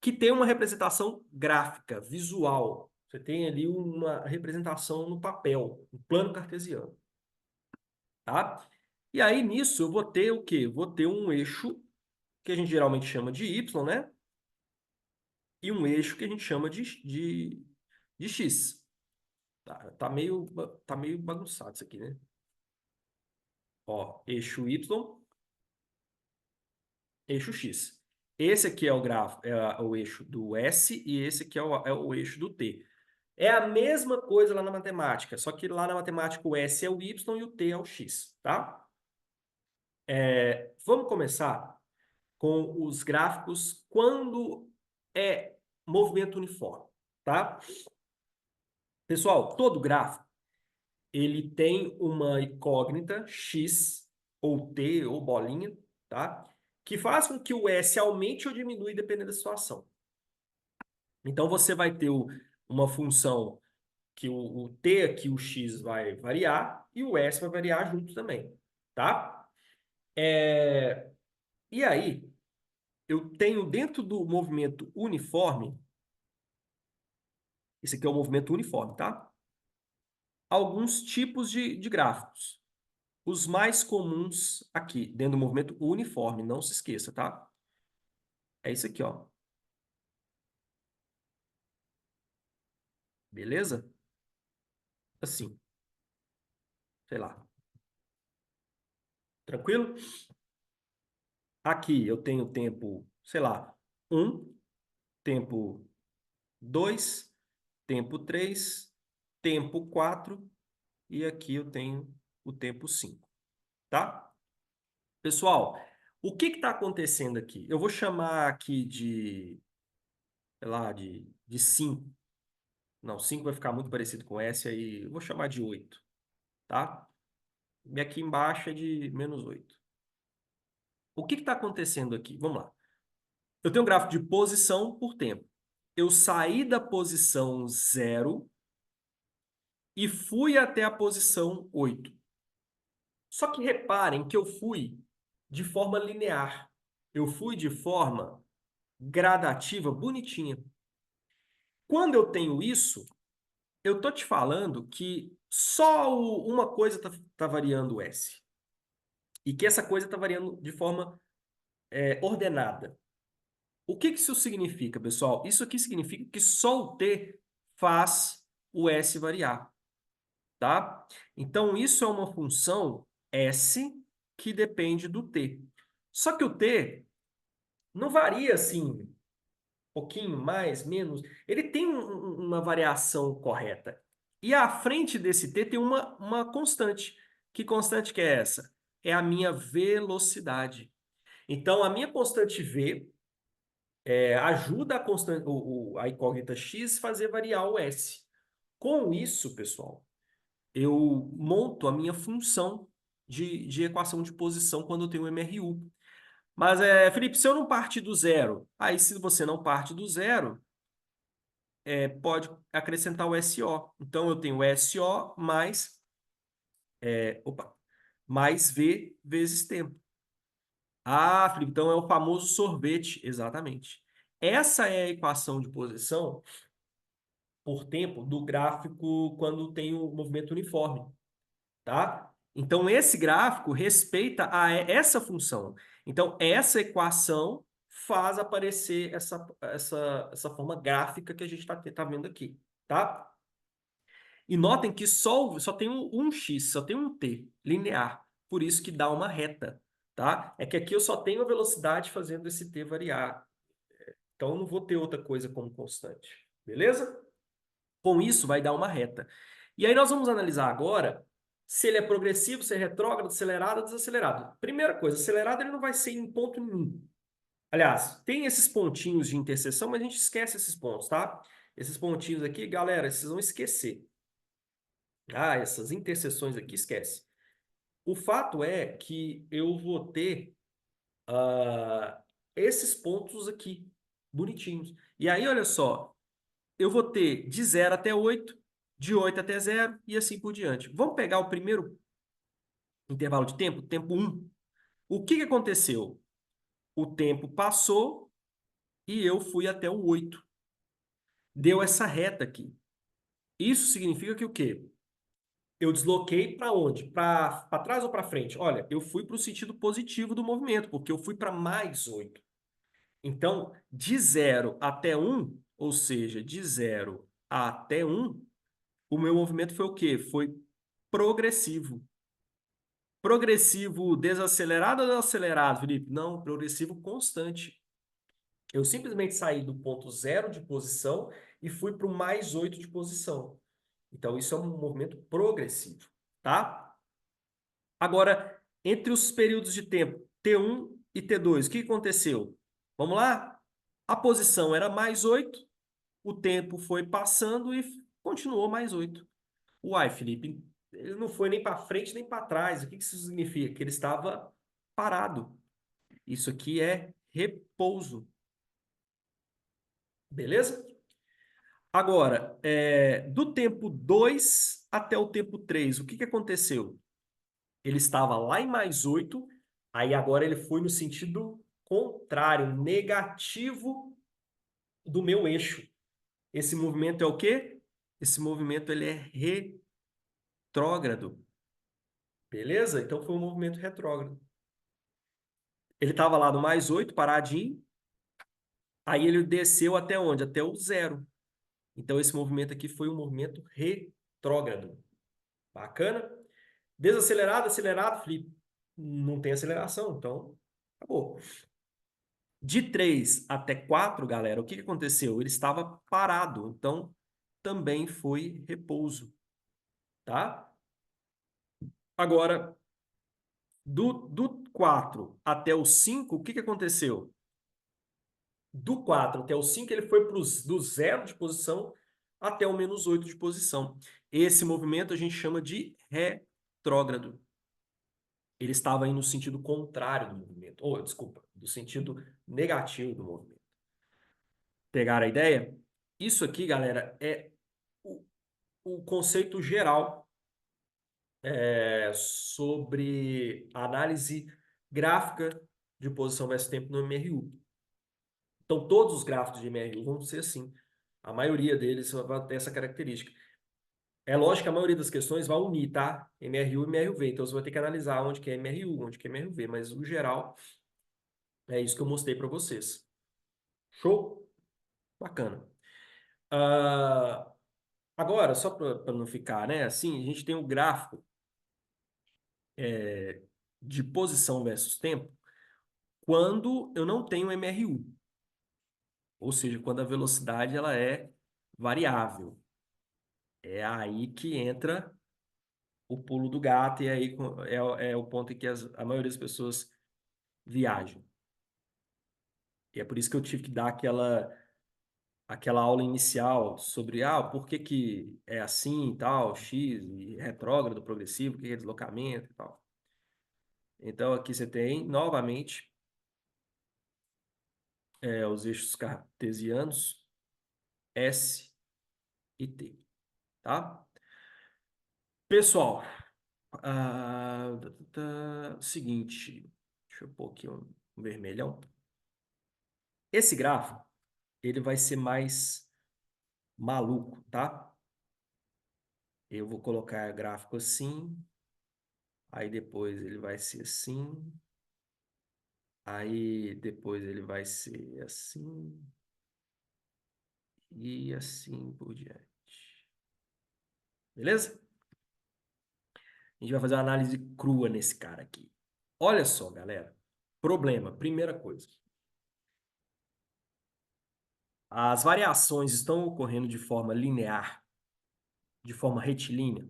que tem uma representação gráfica, visual. Você tem ali uma representação no papel, um plano cartesiano. tá? E aí, nisso, eu vou ter o quê? Eu vou ter um eixo que a gente geralmente chama de Y, né? E um eixo que a gente chama de X. Tá meio bagunçado isso aqui, né? Ó, eixo Y, eixo X. Esse aqui é o gráfico, o eixo do S e esse aqui é o eixo do T. É a mesma coisa lá na matemática, só que lá na matemática o S é o Y e o T é o X, tá? Vamos começar com os gráficos quando é movimento uniforme, tá? Pessoal, todo gráfico ele tem uma incógnita x ou t ou bolinha, tá? Que faz com que o S aumente ou diminui dependendo da situação. Então você vai ter uma função que o t aqui, o x vai variar e o S vai variar junto também, tá? E aí, eu tenho dentro do movimento uniforme, esse aqui é o movimento uniforme, tá? Alguns tipos de gráficos. Os mais comuns aqui, dentro do movimento uniforme, não se esqueça, tá? É isso aqui, ó. Beleza? Assim, sei lá. Tranquilo? Aqui eu tenho tempo, sei lá, um, tempo 2, tempo 3, tempo 4 e aqui eu tenho o tempo 5, tá? Pessoal, o que está acontecendo aqui? Eu vou chamar aqui sei lá, de 5. Não, 5 vai ficar muito parecido com S, aí eu vou chamar de 8, tá? E aqui embaixo é de -8. O que está acontecendo aqui? Vamos lá. Eu tenho um gráfico de posição por tempo. Eu saí da posição 0 e fui até a posição 8. Só que reparem que eu fui de forma linear. Eu fui de forma gradativa, bonitinha. Quando eu tenho isso, eu tô te falando que só uma coisa tá variando o S. E que essa coisa está variando de forma ordenada. O que isso significa, pessoal? Isso aqui significa que só o T faz o S variar, tá? Então, isso é uma função S que depende do T. Só que o T não varia assim, um pouquinho mais, menos. Ele tem uma variação correta. E à frente desse T tem uma constante. Que constante que é essa? É a minha velocidade. Então, a minha constante V ajuda a incógnita x fazer variar o s. Com isso, pessoal, eu monto a minha função de equação de posição quando eu tenho MRU. Mas, Felipe, se eu não partir do zero, aí se você não parte do zero, pode acrescentar o SO. Então, eu tenho SO mais V vezes tempo. Ah, Felipe, então é o famoso sorvete, exatamente. Essa é a equação de posição por tempo do gráfico quando tem o movimento uniforme, tá? Então, esse gráfico respeita essa função. Então, essa equação faz aparecer essa forma gráfica que a gente está vendo aqui, tá? E notem que só tem um x, só tem um t linear, por isso que dá uma reta, tá? É que aqui eu só tenho a velocidade fazendo esse t variar. Então, eu não vou ter outra coisa como constante, beleza? Com isso, vai dar uma reta. E aí nós vamos analisar agora se ele é progressivo, se é retrógrado, acelerado ou desacelerado. Primeira coisa, acelerado ele não vai ser em ponto nenhum. Aliás, tem esses pontinhos de interseção, mas a gente esquece esses pontos, tá? Esses pontinhos aqui, galera, vocês vão esquecer. Ah, essas interseções aqui, esquece. O fato é que eu vou ter esses pontos aqui, bonitinhos. E aí, olha só, eu vou ter de 0 até 8, de 8 até 0 e assim por diante. Vamos pegar o primeiro intervalo de tempo, tempo 1. O que aconteceu? O tempo passou e eu fui até o 8. Deu essa reta aqui. Isso significa que o quê? eu desloquei para onde? Para trás ou para frente? Olha, eu fui para o sentido positivo do movimento, porque eu fui para mais 8. Então, de 0 até 1, ou seja, de 0 até 1, o meu movimento foi o quê? Foi progressivo. Progressivo desacelerado ou acelerado, Felipe? Não, progressivo constante. Eu simplesmente saí do ponto 0 de posição e fui para o mais 8 de posição. Então, isso é um movimento progressivo, tá? Agora, entre os períodos de tempo T1 e T2, o que aconteceu? Vamos lá? A posição era mais 8, o tempo foi passando e continuou mais 8. Uai, Felipe, ele não foi nem para frente nem para trás. O que isso significa? Que ele estava parado. Isso aqui é repouso. Beleza? Agora, do tempo 2 até o tempo 3, o que aconteceu? Ele estava lá em mais 8, aí agora ele foi no sentido contrário, negativo do meu eixo. Esse movimento é o quê? Esse movimento ele é retrógrado. Beleza? Então foi um movimento retrógrado. Ele estava lá no mais 8, paradinho. Aí ele desceu até onde? Até o 0. Então esse movimento aqui foi um movimento retrógrado. Bacana? Desacelerado, acelerado, Felipe. Não tem aceleração, então acabou. De 3 até 4, galera, o que aconteceu? Ele estava parado, então também foi repouso, tá? Agora, do 4 até o 5, o que aconteceu? Do 4 até o 5, ele foi do 0 de posição até o menos 8 de posição. Esse movimento a gente chama de retrógrado. Ele estava indo no sentido contrário do movimento. Ou, desculpa, do sentido negativo do movimento. Pegaram a ideia? Isso aqui, galera, é o conceito geral sobre análise gráfica de posição versus tempo no MRU. Então, todos os gráficos de MRU vão ser assim. A maioria deles vai ter essa característica. É lógico que a maioria das questões vai unir, tá? MRU e MRV. Então, você vai ter que analisar onde que é MRU, onde que é MRV. Mas, no geral, é isso que eu mostrei para vocês. Show? Bacana. Ah, agora, só para não ficar, né? Assim, a gente tem um gráfico de posição versus tempo quando eu não tenho MRU. Ou seja, quando a velocidade ela é variável. É aí que entra o pulo do gato e aí é o ponto em que a maioria das pessoas viajam. E é por isso que eu tive que dar aquela aula inicial sobre por que que é assim e tal, X, e retrógrado, progressivo, o que é deslocamento e tal. Então aqui você tem, novamente, os eixos cartesianos S e T, tá? Pessoal, seguinte, deixa eu pôr aqui um vermelhão. Esse gráfico, ele vai ser mais maluco, tá? Eu vou colocar gráfico assim, aí depois ele vai ser assim, aí depois ele vai ser assim e assim por diante. Beleza? A gente vai fazer uma análise crua nesse cara aqui. Olha só, galera. Problema, primeira coisa. As variações estão ocorrendo de forma linear, de forma retilínea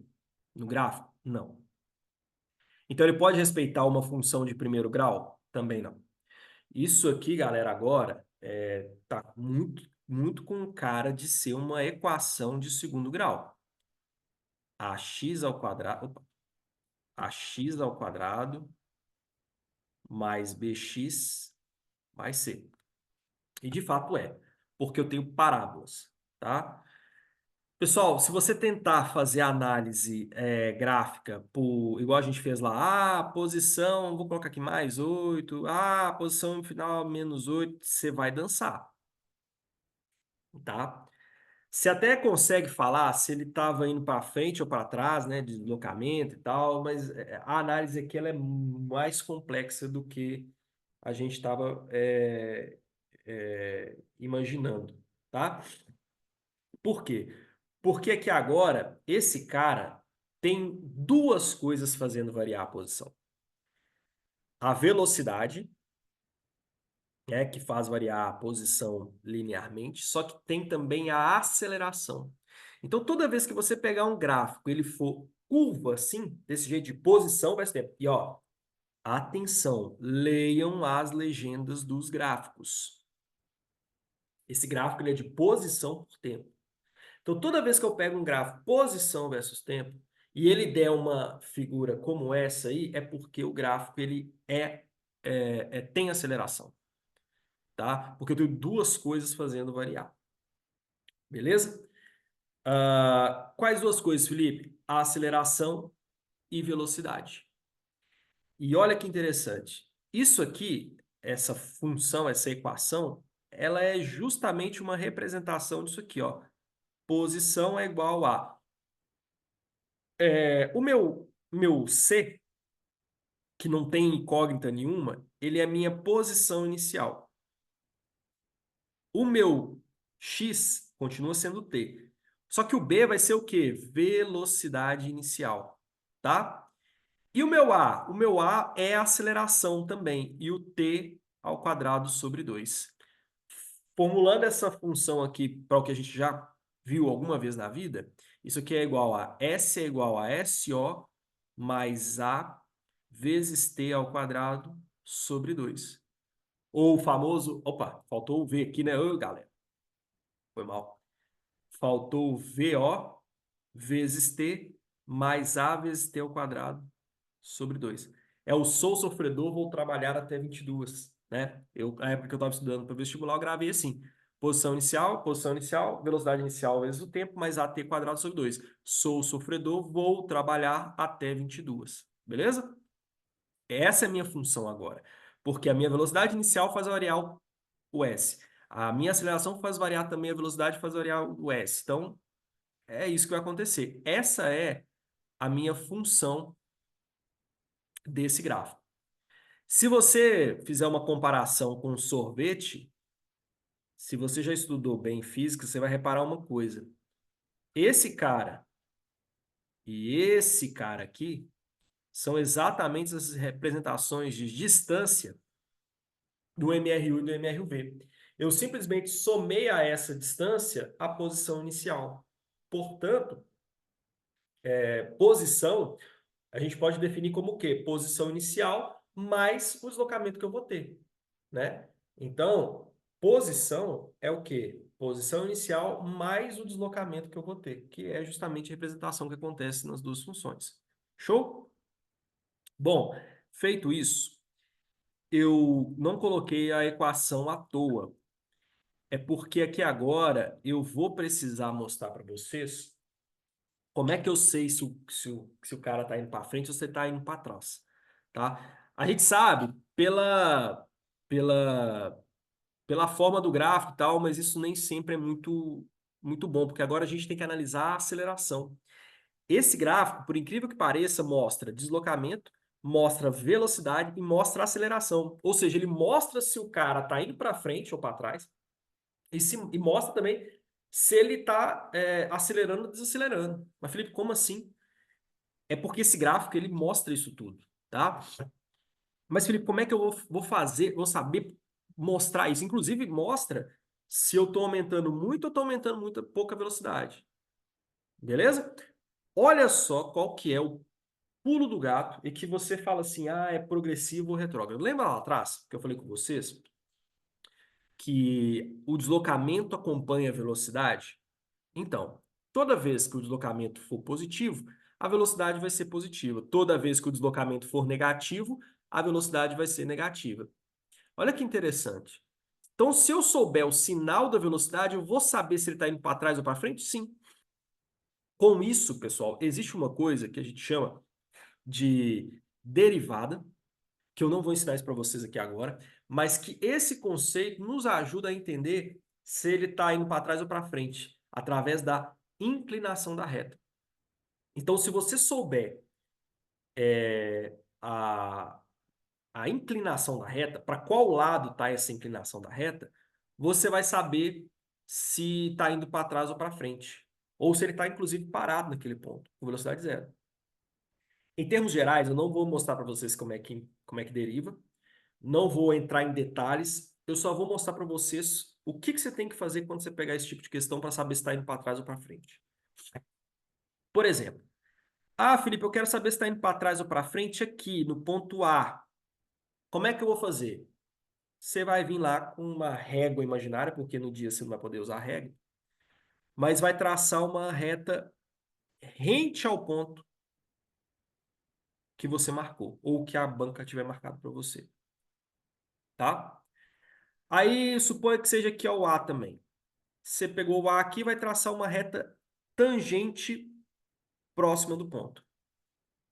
no gráfico? Não. Então ele pode respeitar uma função de primeiro grau? Também não. Isso aqui, galera, agora tá muito com cara de ser uma equação de segundo grau. Ax ao quadrado, ax ao quadrado mais bx mais c. E de fato é, porque eu tenho parábolas, tá? Pessoal, se você tentar fazer a análise gráfica, igual a gente fez lá, posição, vou colocar aqui mais 8, posição final menos 8, você vai dançar, tá? Você até consegue falar se ele estava indo para frente ou para trás, né, de deslocamento e tal, mas a análise aqui ela é mais complexa do que a gente estava imaginando, tá? Por quê? Porque aqui agora, esse cara tem duas coisas fazendo variar a posição. A velocidade, né, que faz variar a posição linearmente, só que tem também a aceleração. Então, toda vez que você pegar um gráfico, ele for curva assim, desse jeito de posição, vai ser. E ó, atenção, leiam as legendas dos gráficos. Esse gráfico ele é de posição por tempo. Então, toda vez que eu pego um gráfico posição versus tempo, e ele der uma figura como essa aí, é porque o gráfico ele tem aceleração, tá? Porque eu tenho duas coisas fazendo variar, beleza? Quais duas coisas, Felipe? A aceleração e velocidade. E olha que interessante. Isso aqui, essa função, essa equação, ela é justamente uma representação disso aqui, ó. Posição é igual a o meu C, que não tem incógnita nenhuma, ele é a minha posição inicial. O meu X continua sendo T. Só que o B vai ser o quê? Velocidade inicial, tá? E o meu A? O meu A é a aceleração também. E o T ao quadrado sobre 2. Formulando essa função aqui para o que a gente já viu alguma vez na vida, isso aqui é igual a S é igual a SO mais A vezes T ao quadrado sobre 2. Ou o famoso... Opa, faltou o V aqui, né? Ô, galera, foi mal. Faltou o VO vezes T mais A vezes T ao quadrado sobre 2. É o sou sofredor, vou trabalhar até 22, né? Na época que eu estava estudando para vestibular, eu gravei assim. Posição inicial, velocidade inicial vezes o tempo, mais AT quadrado sobre 2. Sou sofredor, vou trabalhar até 22. Beleza? Essa é a minha função agora. Porque a minha velocidade inicial faz variar o S. A minha aceleração faz variar também a velocidade, faz variar o S. Então, é isso que vai acontecer. Essa é a minha função desse gráfico. Se você fizer uma comparação com sorvete, se você já estudou bem física, você vai reparar uma coisa. Esse cara e esse cara aqui são exatamente as representações de distância do MRU e do MRV. Eu simplesmente somei a essa distância a posição inicial. Portanto, posição a gente pode definir como o quê? Posição inicial mais o deslocamento que eu vou ter, né? Então, posição é o quê? Posição inicial mais o deslocamento que eu vou ter, que é justamente a representação que acontece nas duas funções. Show? Bom, feito isso, eu não coloquei a equação à toa. É porque aqui agora eu vou precisar mostrar para vocês como é que eu sei se o cara está indo para frente ou se está indo para trás, tá? A gente sabe pela, pela forma do gráfico e tal, mas isso nem sempre é muito bom, porque agora a gente tem que analisar a aceleração. Esse gráfico, por incrível que pareça, mostra deslocamento, mostra velocidade e mostra aceleração. Ou seja, ele mostra se o cara está indo para frente ou para trás e mostra também se ele está acelerando ou desacelerando. Mas, Felipe, como assim? É porque esse gráfico ele mostra isso tudo, tá? Mas, Felipe, como é que eu vou fazer, vou saber mostrar isso? Inclusive, mostra se eu estou aumentando muito ou estou aumentando muito pouca velocidade. Beleza? Olha só qual que é o pulo do gato e que você fala assim, é progressivo ou retrógrado. Lembra lá atrás que eu falei com vocês que o deslocamento acompanha a velocidade? Então, toda vez que o deslocamento for positivo, a velocidade vai ser positiva. Toda vez que o deslocamento for negativo, a velocidade vai ser negativa. Olha que interessante. Então, se eu souber o sinal da velocidade, eu vou saber se ele está indo para trás ou para frente? Sim. Com isso, pessoal, existe uma coisa que a gente chama de derivada, que eu não vou ensinar isso para vocês aqui agora, mas que esse conceito nos ajuda a entender se ele está indo para trás ou para frente. através da inclinação da reta. Então, se você souber a, a inclinação da reta, para qual lado está essa inclinação da reta, você vai saber se está indo para trás ou para frente. Ou se ele está, inclusive, parado naquele ponto, com velocidade zero. Em termos gerais, eu não vou mostrar para vocês como é que deriva. Não vou entrar em detalhes. Eu só vou mostrar para vocês o que você tem que fazer quando você pegar esse tipo de questão para saber se está indo para trás ou para frente. Por exemplo, Felipe, eu quero saber se está indo para trás ou para frente aqui, no ponto A. Como é que eu vou fazer? Você vai vir lá com uma régua imaginária, porque no dia você não vai poder usar régua, mas vai traçar uma reta rente ao ponto que você marcou, ou que a banca tiver marcado para você, tá? Aí, suponha que seja aqui ao A também. Você pegou o A aqui, vai traçar uma reta tangente próxima do ponto.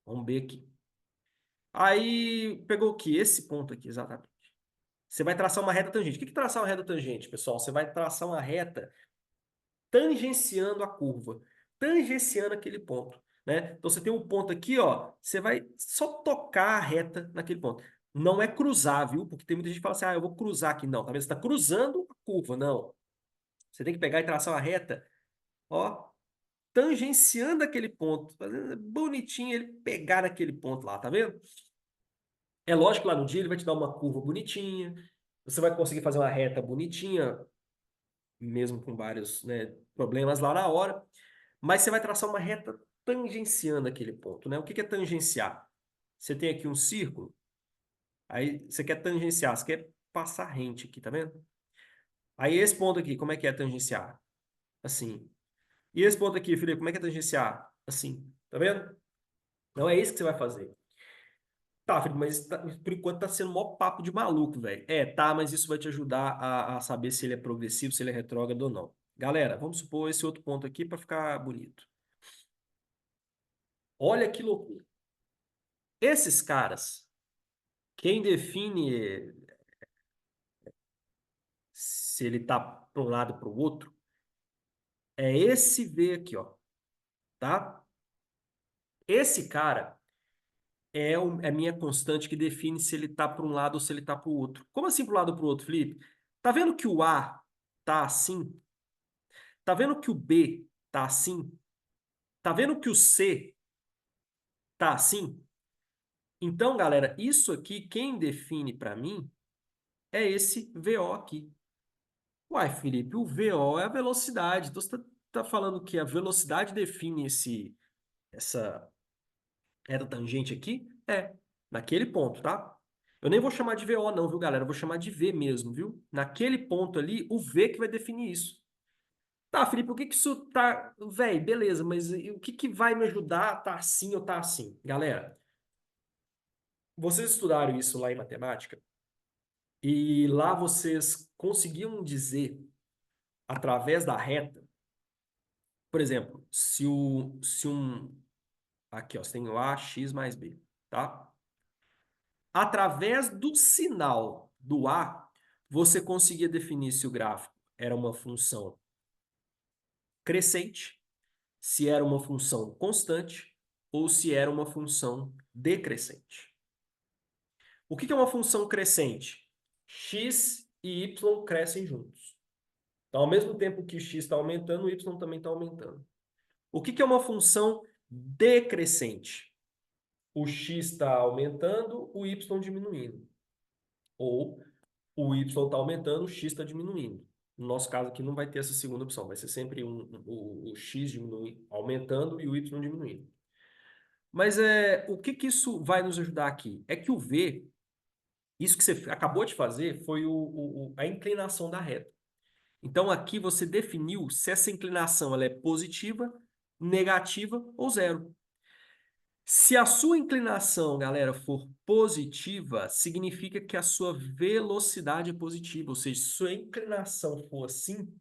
Vamos ver aqui. Aí, pegou o quê? Esse ponto aqui, exatamente. Você vai traçar uma reta tangente. O que é traçar uma reta tangente, pessoal? Você vai traçar uma reta tangenciando a curva, tangenciando aquele ponto, né? Então você tem um ponto aqui, ó, você vai só tocar a reta naquele ponto. Não é cruzar, viu? Porque tem muita gente que fala assim, eu vou cruzar aqui. Não, tá vendo? Você está cruzando a curva, não. Você tem que pegar e traçar uma reta, ó, tangenciando aquele ponto, fazendo bonitinho ele pegar naquele ponto lá, tá vendo? É lógico que lá no dia ele vai te dar uma curva bonitinha, você vai conseguir fazer uma reta bonitinha, mesmo com vários, né, problemas lá na hora, mas você vai traçar uma reta tangenciando aquele ponto, né? O que é tangenciar? Você tem aqui um círculo, aí você quer tangenciar, você quer passar rente aqui, tá vendo? Aí esse ponto aqui, como é que é tangenciar? Assim. E esse ponto aqui, Felipe, como é que é tangenciar? Assim, tá vendo? Não é isso que você vai fazer. Tá, Felipe, mas por enquanto tá sendo mó papo de maluco, velho. Tá, mas isso vai te ajudar a saber se ele é progressivo, se ele é retrógrado ou não. Galera, vamos supor esse outro ponto aqui para ficar bonito. Olha que loucura. Esses caras, quem define se ele tá para um lado para o outro, é esse V aqui, ó, tá? Esse cara é a minha constante que define se ele tá para um lado ou se ele tá para o outro. Como assim para um lado ou para o outro, Felipe? Tá vendo que o A tá assim? Tá vendo que o B tá assim? Tá vendo que o C tá assim? Então, galera, isso aqui, quem define para mim é esse VO aqui. Uai, Felipe, o VO é a velocidade. Então, você tá falando que a velocidade define essa reta tangente aqui? Naquele ponto, tá? Eu nem vou chamar de VO não, viu, galera? Eu vou chamar de V mesmo, viu? Naquele ponto ali, o V que vai definir isso. Tá, Felipe, o que que isso tá... Véi, beleza, mas o que que vai me ajudar a tá assim ou tá assim? Galera, vocês estudaram isso lá em matemática e lá vocês conseguiam dizer, através da reta, por exemplo, se um... Aqui, ó, você tem o A, X mais B, tá? Através do sinal do A, você conseguia definir se o gráfico era uma função crescente, se era uma função constante ou se era uma função decrescente. O que é uma função crescente? X e Y crescem juntos. Então, ao mesmo tempo que x está aumentando, o y também está aumentando. O que é uma função decrescente? O x está aumentando, o y diminuindo. Ou o y está aumentando, o x está diminuindo. No nosso caso aqui não vai ter essa segunda opção, vai ser sempre o x aumentando e o y diminuindo. Mas o que isso vai nos ajudar aqui? É que o V, isso que você acabou de fazer, foi a inclinação da reta. Então aqui você definiu se essa inclinação ela é positiva, negativa ou zero. Se a sua inclinação, galera, for positiva, significa que a sua velocidade é positiva. Ou seja, se sua inclinação for assim,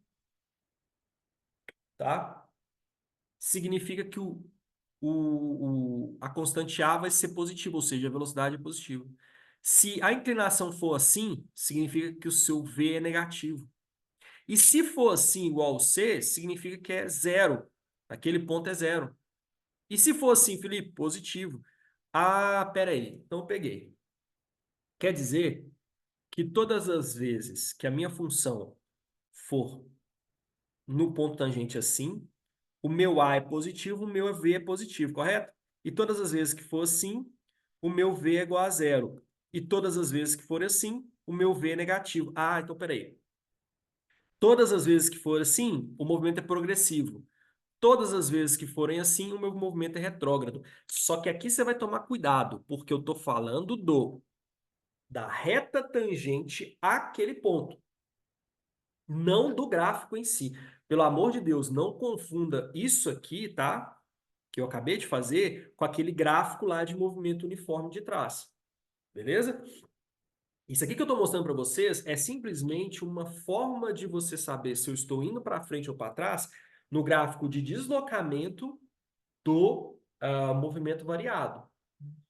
tá? Significa que a constante A vai ser positiva, ou seja, a velocidade é positiva. Se a inclinação for assim, significa que o seu V é negativo. E se for assim igual ao C, significa que é zero. Aquele ponto é zero. E se for assim, Felipe, positivo. Ah, peraí. Então eu peguei. Quer dizer que todas as vezes que a minha função for no ponto tangente assim, o meu A é positivo, o meu V é positivo, correto? E todas as vezes que for assim, o meu V é igual a zero. E todas as vezes que for assim, o meu V é negativo. Ah, então peraí. Todas as vezes que for assim, o movimento é progressivo. Todas as vezes que forem assim, o meu movimento é retrógrado. Só que aqui você vai tomar cuidado, porque eu estou falando da reta tangente àquele ponto, não do gráfico em si. Pelo amor de Deus, não confunda isso aqui, tá? Que eu acabei de fazer com aquele gráfico lá de movimento uniforme de trás. Beleza? Isso aqui que eu estou mostrando para vocês é simplesmente uma forma de você saber se eu estou indo para frente ou para trás no gráfico de deslocamento do movimento variado.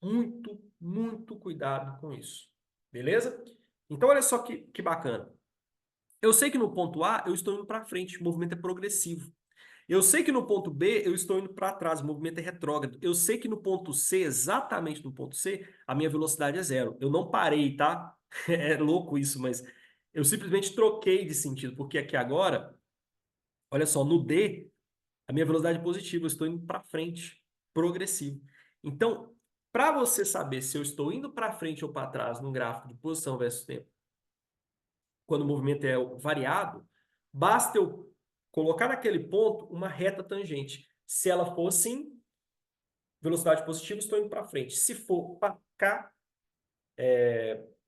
Muito, muito cuidado com isso. Beleza? Então, olha só que bacana. Eu sei que no ponto A eu estou indo para frente, o movimento é progressivo. Eu sei que no ponto B eu estou indo para trás, o movimento é retrógrado. Eu sei que no ponto C, exatamente no ponto C, a minha velocidade é zero. Eu não parei, tá? É louco isso, mas eu simplesmente troquei de sentido, porque aqui agora, olha só, no D, a minha velocidade é positiva, eu estou indo para frente, progressivo. Então, para você saber se eu estou indo para frente ou para trás num gráfico de posição versus tempo, quando o movimento é variado, basta eu colocar naquele ponto uma reta tangente. Se ela for assim, velocidade positiva, estou indo para frente. Se for para cá,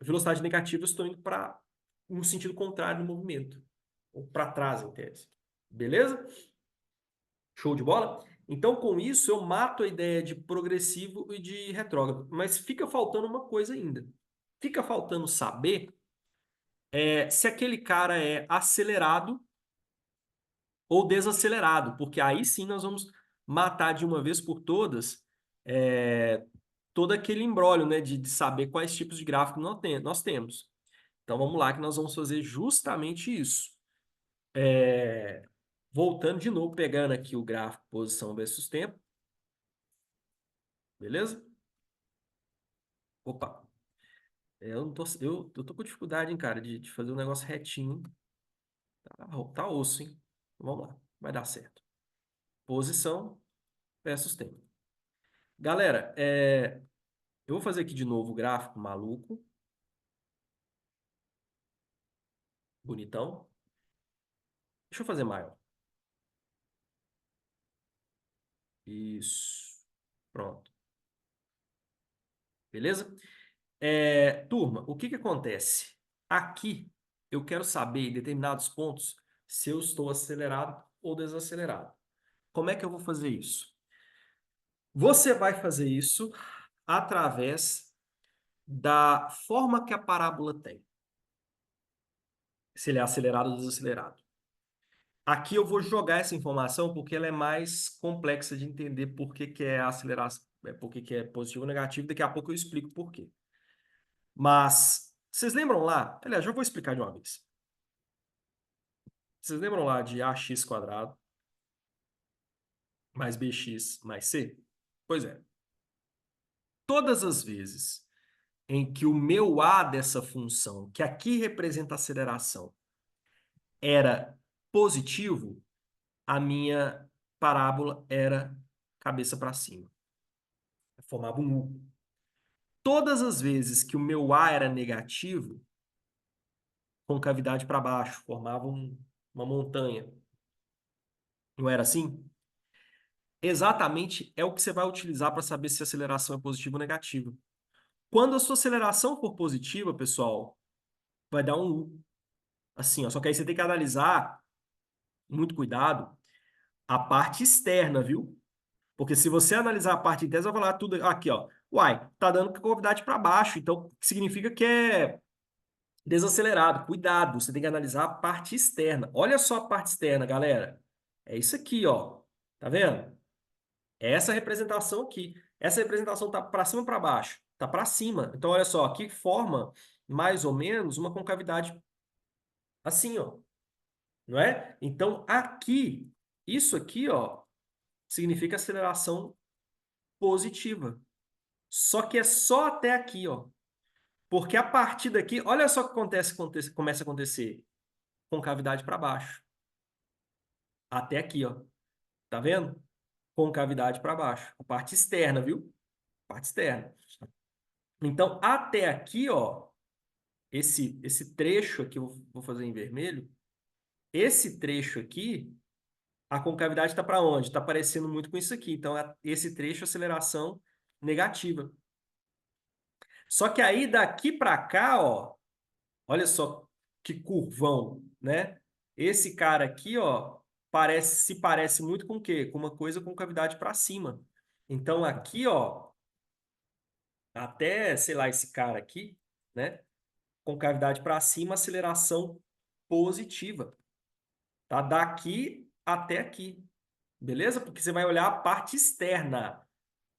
velocidade negativa, estou indo para um sentido contrário do movimento. Ou para trás, em tese. Beleza? Show de bola? Então, com isso, eu mato a ideia de progressivo e de retrógrado. Mas fica faltando uma coisa ainda. Fica faltando saber se aquele cara é acelerado ou desacelerado, porque aí sim nós vamos matar de uma vez por todas é, todo aquele imbróglio, né, de saber quais tipos de gráfico nós temos. Então vamos lá que nós vamos fazer justamente isso. Voltando de novo, pegando aqui o gráfico posição versus tempo, beleza? Opa, eu tô com dificuldade, hein, cara, de fazer um negócio retinho. Tá osso, hein? Vamos lá, vai dar certo. Posição versus tempo. Galera, eu vou fazer aqui de novo o gráfico maluco, bonitão. Deixa eu fazer maior. Isso. Pronto. Beleza? Turma, o que que acontece? Aqui, eu quero saber em determinados pontos se eu estou acelerado ou desacelerado. Como é que eu vou fazer isso? Você vai fazer isso através da forma que a parábola tem. Se ele é acelerado ou desacelerado. Aqui eu vou jogar essa informação porque ela é mais complexa de entender por que que é aceleração, por que que é positivo ou negativo. Daqui a pouco eu explico por quê. Mas vocês lembram lá? Aliás, já vou explicar de uma vez. Vocês lembram lá de ax quadrado mais bx mais c? Pois é. Todas as vezes em que o meu a dessa função, que aqui representa a aceleração, era positivo, a minha parábola era cabeça para cima. Formava um U. Todas as vezes que o meu A era negativo, concavidade para baixo, formava uma montanha. Não era assim? Exatamente é o que você vai utilizar para saber se a aceleração é positiva ou negativa. Quando a sua aceleração for positiva, pessoal, vai dar um U. Assim, ó, só que aí você tem que analisar, muito cuidado, a parte externa, viu? Porque se você analisar a parte interna, você vai falar tudo aqui, ó. Uai, tá dando concavidade para baixo, então significa que é desacelerado. Cuidado, você tem que analisar a parte externa. Olha só a parte externa, galera. É isso aqui, ó. Tá vendo? É essa representação aqui. Essa representação tá para cima ou para baixo? Tá para cima. Então, olha só, aqui forma mais ou menos uma concavidade assim, ó. não é? Então, aqui, isso aqui, ó, significa aceleração positiva. Só que é só até aqui, ó. Porque a partir daqui, olha só o que começa a acontecer. Concavidade para baixo. Até aqui, ó. Tá vendo? Concavidade para baixo. A parte externa, viu? Parte externa. Então, até aqui, ó, esse trecho aqui, eu vou fazer em vermelho. Esse trecho aqui, a concavidade está para onde? Está parecendo muito com isso aqui. Então, esse trecho, aceleração negativa. Só que aí, daqui para cá, ó, olha só que curvão, né? Esse cara aqui, ó, se parece muito com o quê? Com uma coisa com cavidade para cima. Então, aqui, ó, até, sei lá, esse cara aqui, né? Com cavidade para cima, aceleração positiva. Tá? Daqui até aqui. Beleza? Porque você vai olhar a parte externa.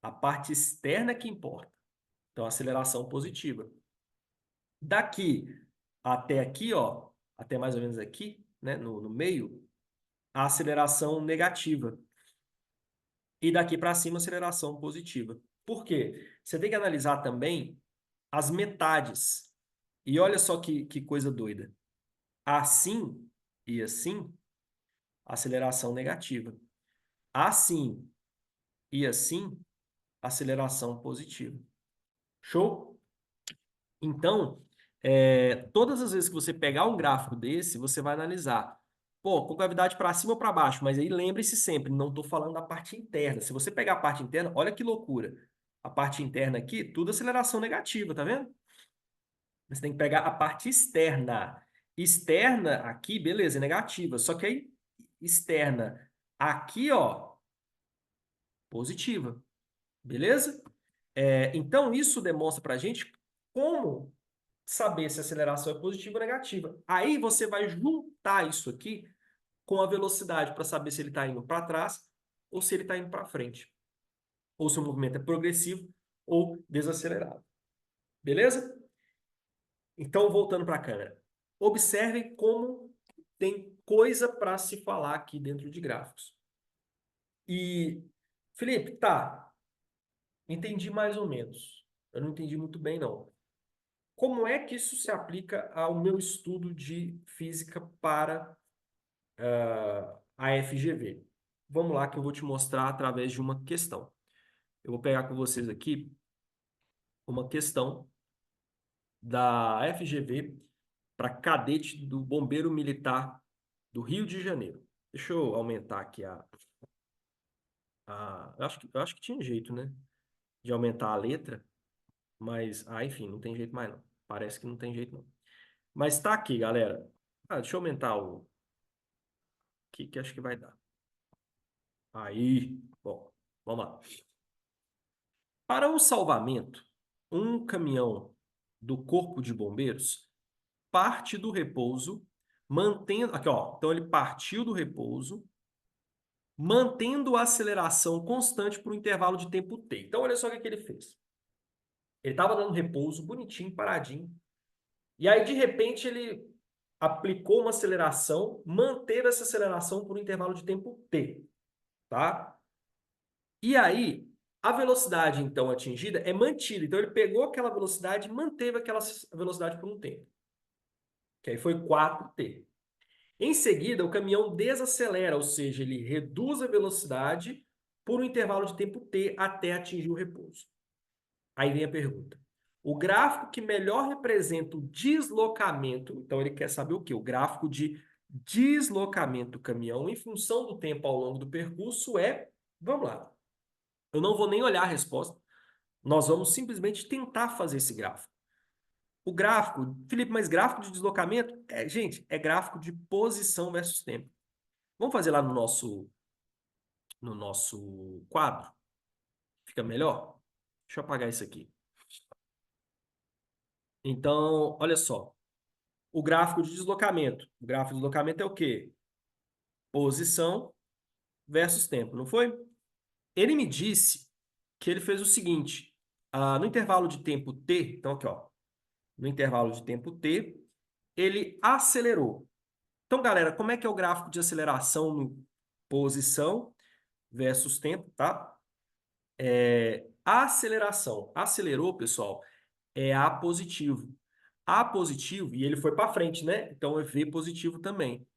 A parte externa é que importa. Então, aceleração positiva. Daqui até aqui, ó, até mais ou menos aqui, né, no meio, a aceleração negativa. E daqui para cima, aceleração positiva. Por quê? Você tem que analisar também as metades. E olha só que coisa doida. Assim e assim, aceleração negativa. Assim e assim, aceleração positiva. Show? Então, todas as vezes que você pegar um gráfico desse, você vai analisar, pô, concavidade para cima ou para baixo, mas aí lembre-se sempre, não estou falando da parte interna. Se você pegar a parte interna, olha que loucura. A parte interna aqui, tudo aceleração negativa, tá vendo? Você tem que pegar a parte externa. Externa aqui, beleza, é negativa. Só que aí, externa aqui, ó, positiva. Beleza? Então, isso demonstra para a gente como saber se a aceleração é positiva ou negativa. Aí você vai juntar isso aqui com a velocidade para saber se ele está indo para trás ou se ele está indo para frente. Ou se o movimento é progressivo ou desacelerado. Beleza? Então, voltando para a câmera. Observem como tem coisa para se falar aqui dentro de gráficos. E, Felipe, tá, entendi mais ou menos. Eu não entendi muito bem, não. Como é que isso se aplica ao meu estudo de física para a FGV? Vamos lá que eu vou te mostrar através de uma questão. Eu vou pegar com vocês aqui uma questão da FGV para cadete do Bombeiro Militar do Rio de Janeiro. Deixa eu aumentar aqui eu acho que tinha jeito, né? De aumentar a letra, mas, enfim, não tem jeito mais não. Parece que não tem jeito não. Mas tá aqui, galera. Deixa eu aumentar o que acho que vai dar. Aí, bom, vamos lá. Para o salvamento, um caminhão do Corpo de Bombeiros parte do repouso, mantendo. Aqui, ó. Então, ele partiu do repouso, mantendo a aceleração constante por um intervalo de tempo T. Então, olha só o que ele fez. Ele estava dando repouso, bonitinho, paradinho. E aí, de repente, ele aplicou uma aceleração, manteve essa aceleração por um intervalo de tempo T. Tá? E aí, a velocidade, então, atingida é mantida. Então, ele pegou aquela velocidade e manteve aquela velocidade por um tempo. Que aí foi 4t. Em seguida, o caminhão desacelera, ou seja, ele reduz a velocidade por um intervalo de tempo t até atingir o repouso. Aí vem a pergunta. O gráfico que melhor representa o deslocamento, então ele quer saber o quê? O gráfico de deslocamento do caminhão em função do tempo ao longo do percurso vamos lá, eu não vou nem olhar a resposta. Nós vamos simplesmente tentar fazer esse gráfico. O gráfico, Felipe, mas gráfico de deslocamento? Gente, é gráfico de posição versus tempo. Vamos fazer lá no nosso quadro? Fica melhor? Deixa eu apagar isso aqui. Então, olha só. O gráfico de deslocamento. O gráfico de deslocamento é o quê? Posição versus tempo, não foi? Ele me disse que ele fez o seguinte. No intervalo de tempo t, então aqui, ó, no intervalo de tempo t, ele acelerou. Então, galera, como é que é o gráfico de aceleração no posição versus tempo, tá? A aceleração. Acelerou, pessoal, é A positivo. A positivo, e ele foi para frente, né? Então, é V positivo também.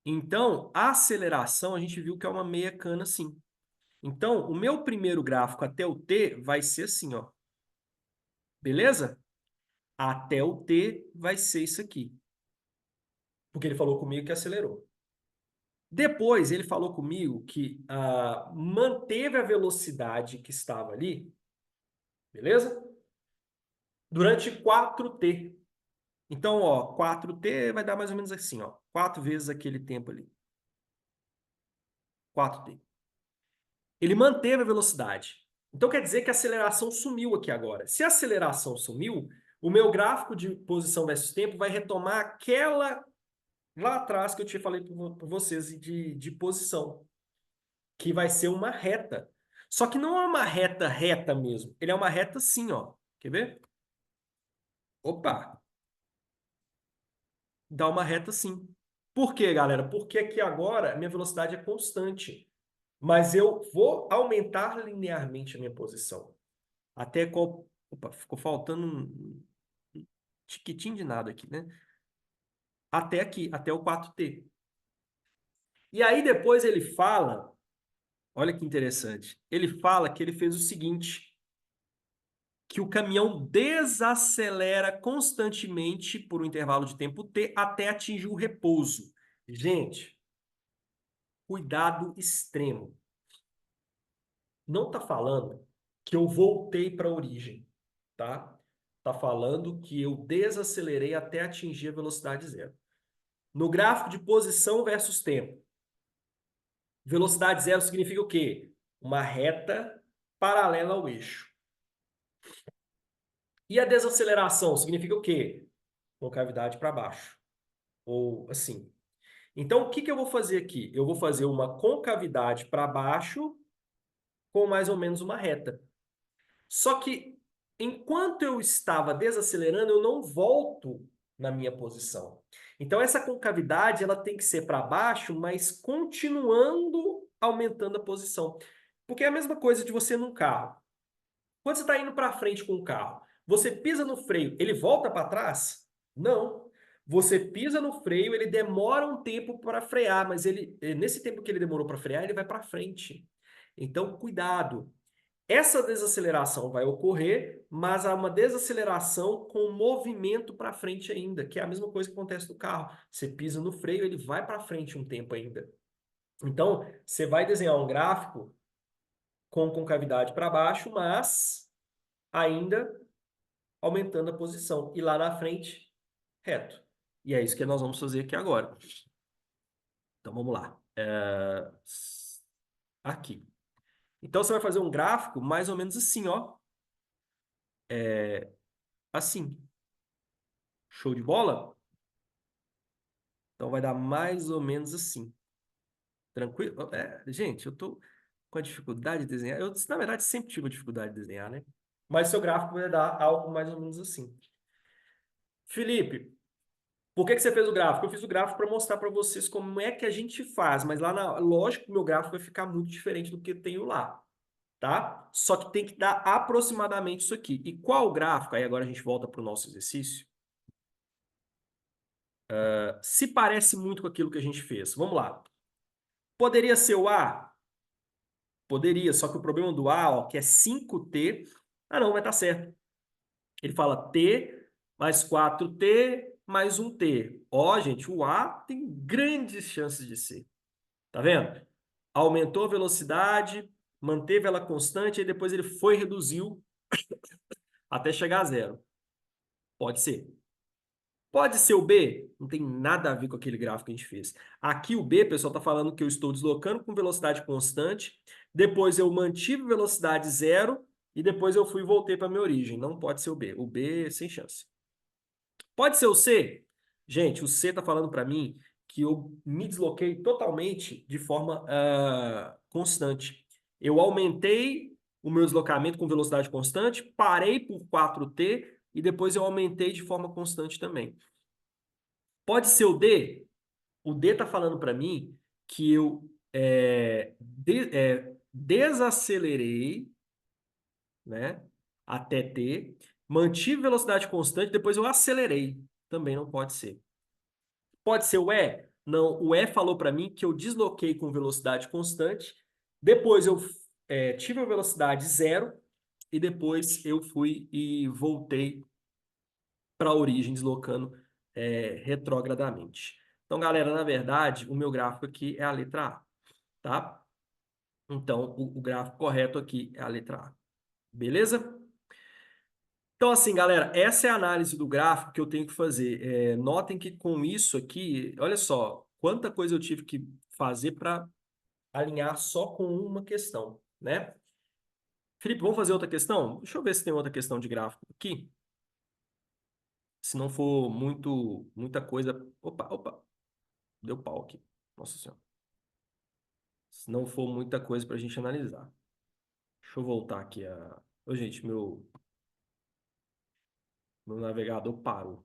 Então, a aceleração, a gente viu que é uma meia cana assim. Então, o meu primeiro gráfico até o T vai ser assim, ó. Beleza? Até o T vai ser isso aqui. Porque ele falou comigo que acelerou. Depois, ele falou comigo que manteve a velocidade que estava ali, beleza? Durante 4T. Então, ó, 4T vai dar mais ou menos assim, ó. 4 vezes aquele tempo ali. 4T. Ele manteve a velocidade. Então, quer dizer que a aceleração sumiu aqui agora. Se a aceleração sumiu, o meu gráfico de posição versus tempo vai retomar aquela lá atrás que eu tinha falei para vocês de posição, que vai ser uma reta. Só que não é uma reta reta mesmo. Ele é uma reta assim, ó. Quer ver? Opa! Dá uma reta assim. Por quê, galera? Porque aqui agora a minha velocidade é constante. Mas eu vou aumentar linearmente a minha posição. Até qual... Opa, ficou faltando um tiquitinho de nada aqui, né? Até aqui, até o 4T. E aí depois ele fala, olha que interessante, ele fala que ele fez o seguinte, que o caminhão desacelera constantemente por um intervalo de tempo T até atingir o repouso. Gente, cuidado extremo. Não está falando que eu voltei para a origem, tá? Está falando que eu desacelerei até atingir a velocidade zero. No gráfico de posição versus tempo, velocidade zero significa o quê? Uma reta paralela ao eixo. E a desaceleração significa o quê? Concavidade para baixo. Ou assim. Então, o que que eu vou fazer aqui? Eu vou fazer uma concavidade para baixo com mais ou menos uma reta. Só que, enquanto eu estava desacelerando, eu não volto na minha posição. Então, essa concavidade ela tem que ser para baixo, mas continuando aumentando a posição. Porque é a mesma coisa de você num carro. Quando você está indo para frente com o carro, você pisa no freio, ele volta para trás? Não. Você pisa no freio, ele demora um tempo para frear, mas nesse tempo que ele demorou para frear, ele vai para frente. Então, cuidado. Essa desaceleração vai ocorrer, mas há uma desaceleração com movimento para frente ainda, que é a mesma coisa que acontece no carro. Você pisa no freio, ele vai para frente um tempo ainda. Então, você vai desenhar um gráfico com concavidade para baixo, mas ainda aumentando a posição. E lá na frente, reto. E é isso que nós vamos fazer aqui agora. Então, vamos lá. Aqui. Então, você vai fazer um gráfico mais ou menos assim, ó. Assim. Show de bola? Então, vai dar mais ou menos assim. Tranquilo? Gente, eu tô com a dificuldade de desenhar. Eu, na verdade, sempre tive a dificuldade de desenhar, né? Mas seu gráfico vai dar algo mais ou menos assim. Felipe, por que você fez o gráfico? Eu fiz o gráfico para mostrar para vocês como é que a gente faz, mas lá na lógico que o meu gráfico vai ficar muito diferente do que eu tenho lá, tá? Só que tem que dar aproximadamente isso aqui. E qual gráfico? Aí agora a gente volta para o nosso exercício. Se parece muito com aquilo que a gente fez. Vamos lá. Poderia ser o A? Poderia, só que o problema do A, ó, que é 5T. Ah, não, vai estar certo. Ele fala T mais 4T mais 1T. Ó, gente, o A tem grandes chances de ser. Tá vendo? Aumentou a velocidade, manteve ela constante, e depois ele foi reduziu até chegar a zero. Pode ser. Pode ser o B? Não tem nada a ver com aquele gráfico que a gente fez. Aqui o B, pessoal, está falando que eu estou deslocando com velocidade constante, depois eu mantive velocidade zero, e depois eu fui e voltei para a minha origem. Não pode ser o B. O B, sem chance. Pode ser o C? Gente, o C está falando para mim que eu me desloquei totalmente de forma constante. Eu aumentei o meu deslocamento com velocidade constante, parei por 4T e depois eu aumentei de forma constante também. Pode ser o D? o D está falando para mim que eu desacelerei, né, até T, mantive velocidade constante, depois eu acelerei. Também não pode ser. Pode ser o E? Não, o E falou para mim que eu desloquei com velocidade constante, depois eu tive a velocidade zero e depois eu fui e voltei para a origem, deslocando retrogradamente. Então, galera, na verdade, o meu gráfico aqui é a letra A, tá? Então, o gráfico correto aqui é a letra A. Beleza? Então, assim, galera, essa é a análise do gráfico que eu tenho que fazer. Notem que com isso aqui, olha só, quanta coisa eu tive que fazer para alinhar só com uma questão, né? Felipe, vamos fazer outra questão? Deixa eu ver se tem outra questão de gráfico aqui. Se não for muita coisa. Opa, opa, deu pau aqui. Nossa Senhora. Se não for muita coisa para a gente analisar. Deixa eu voltar aqui a. Ô, gente, meu navegador parou.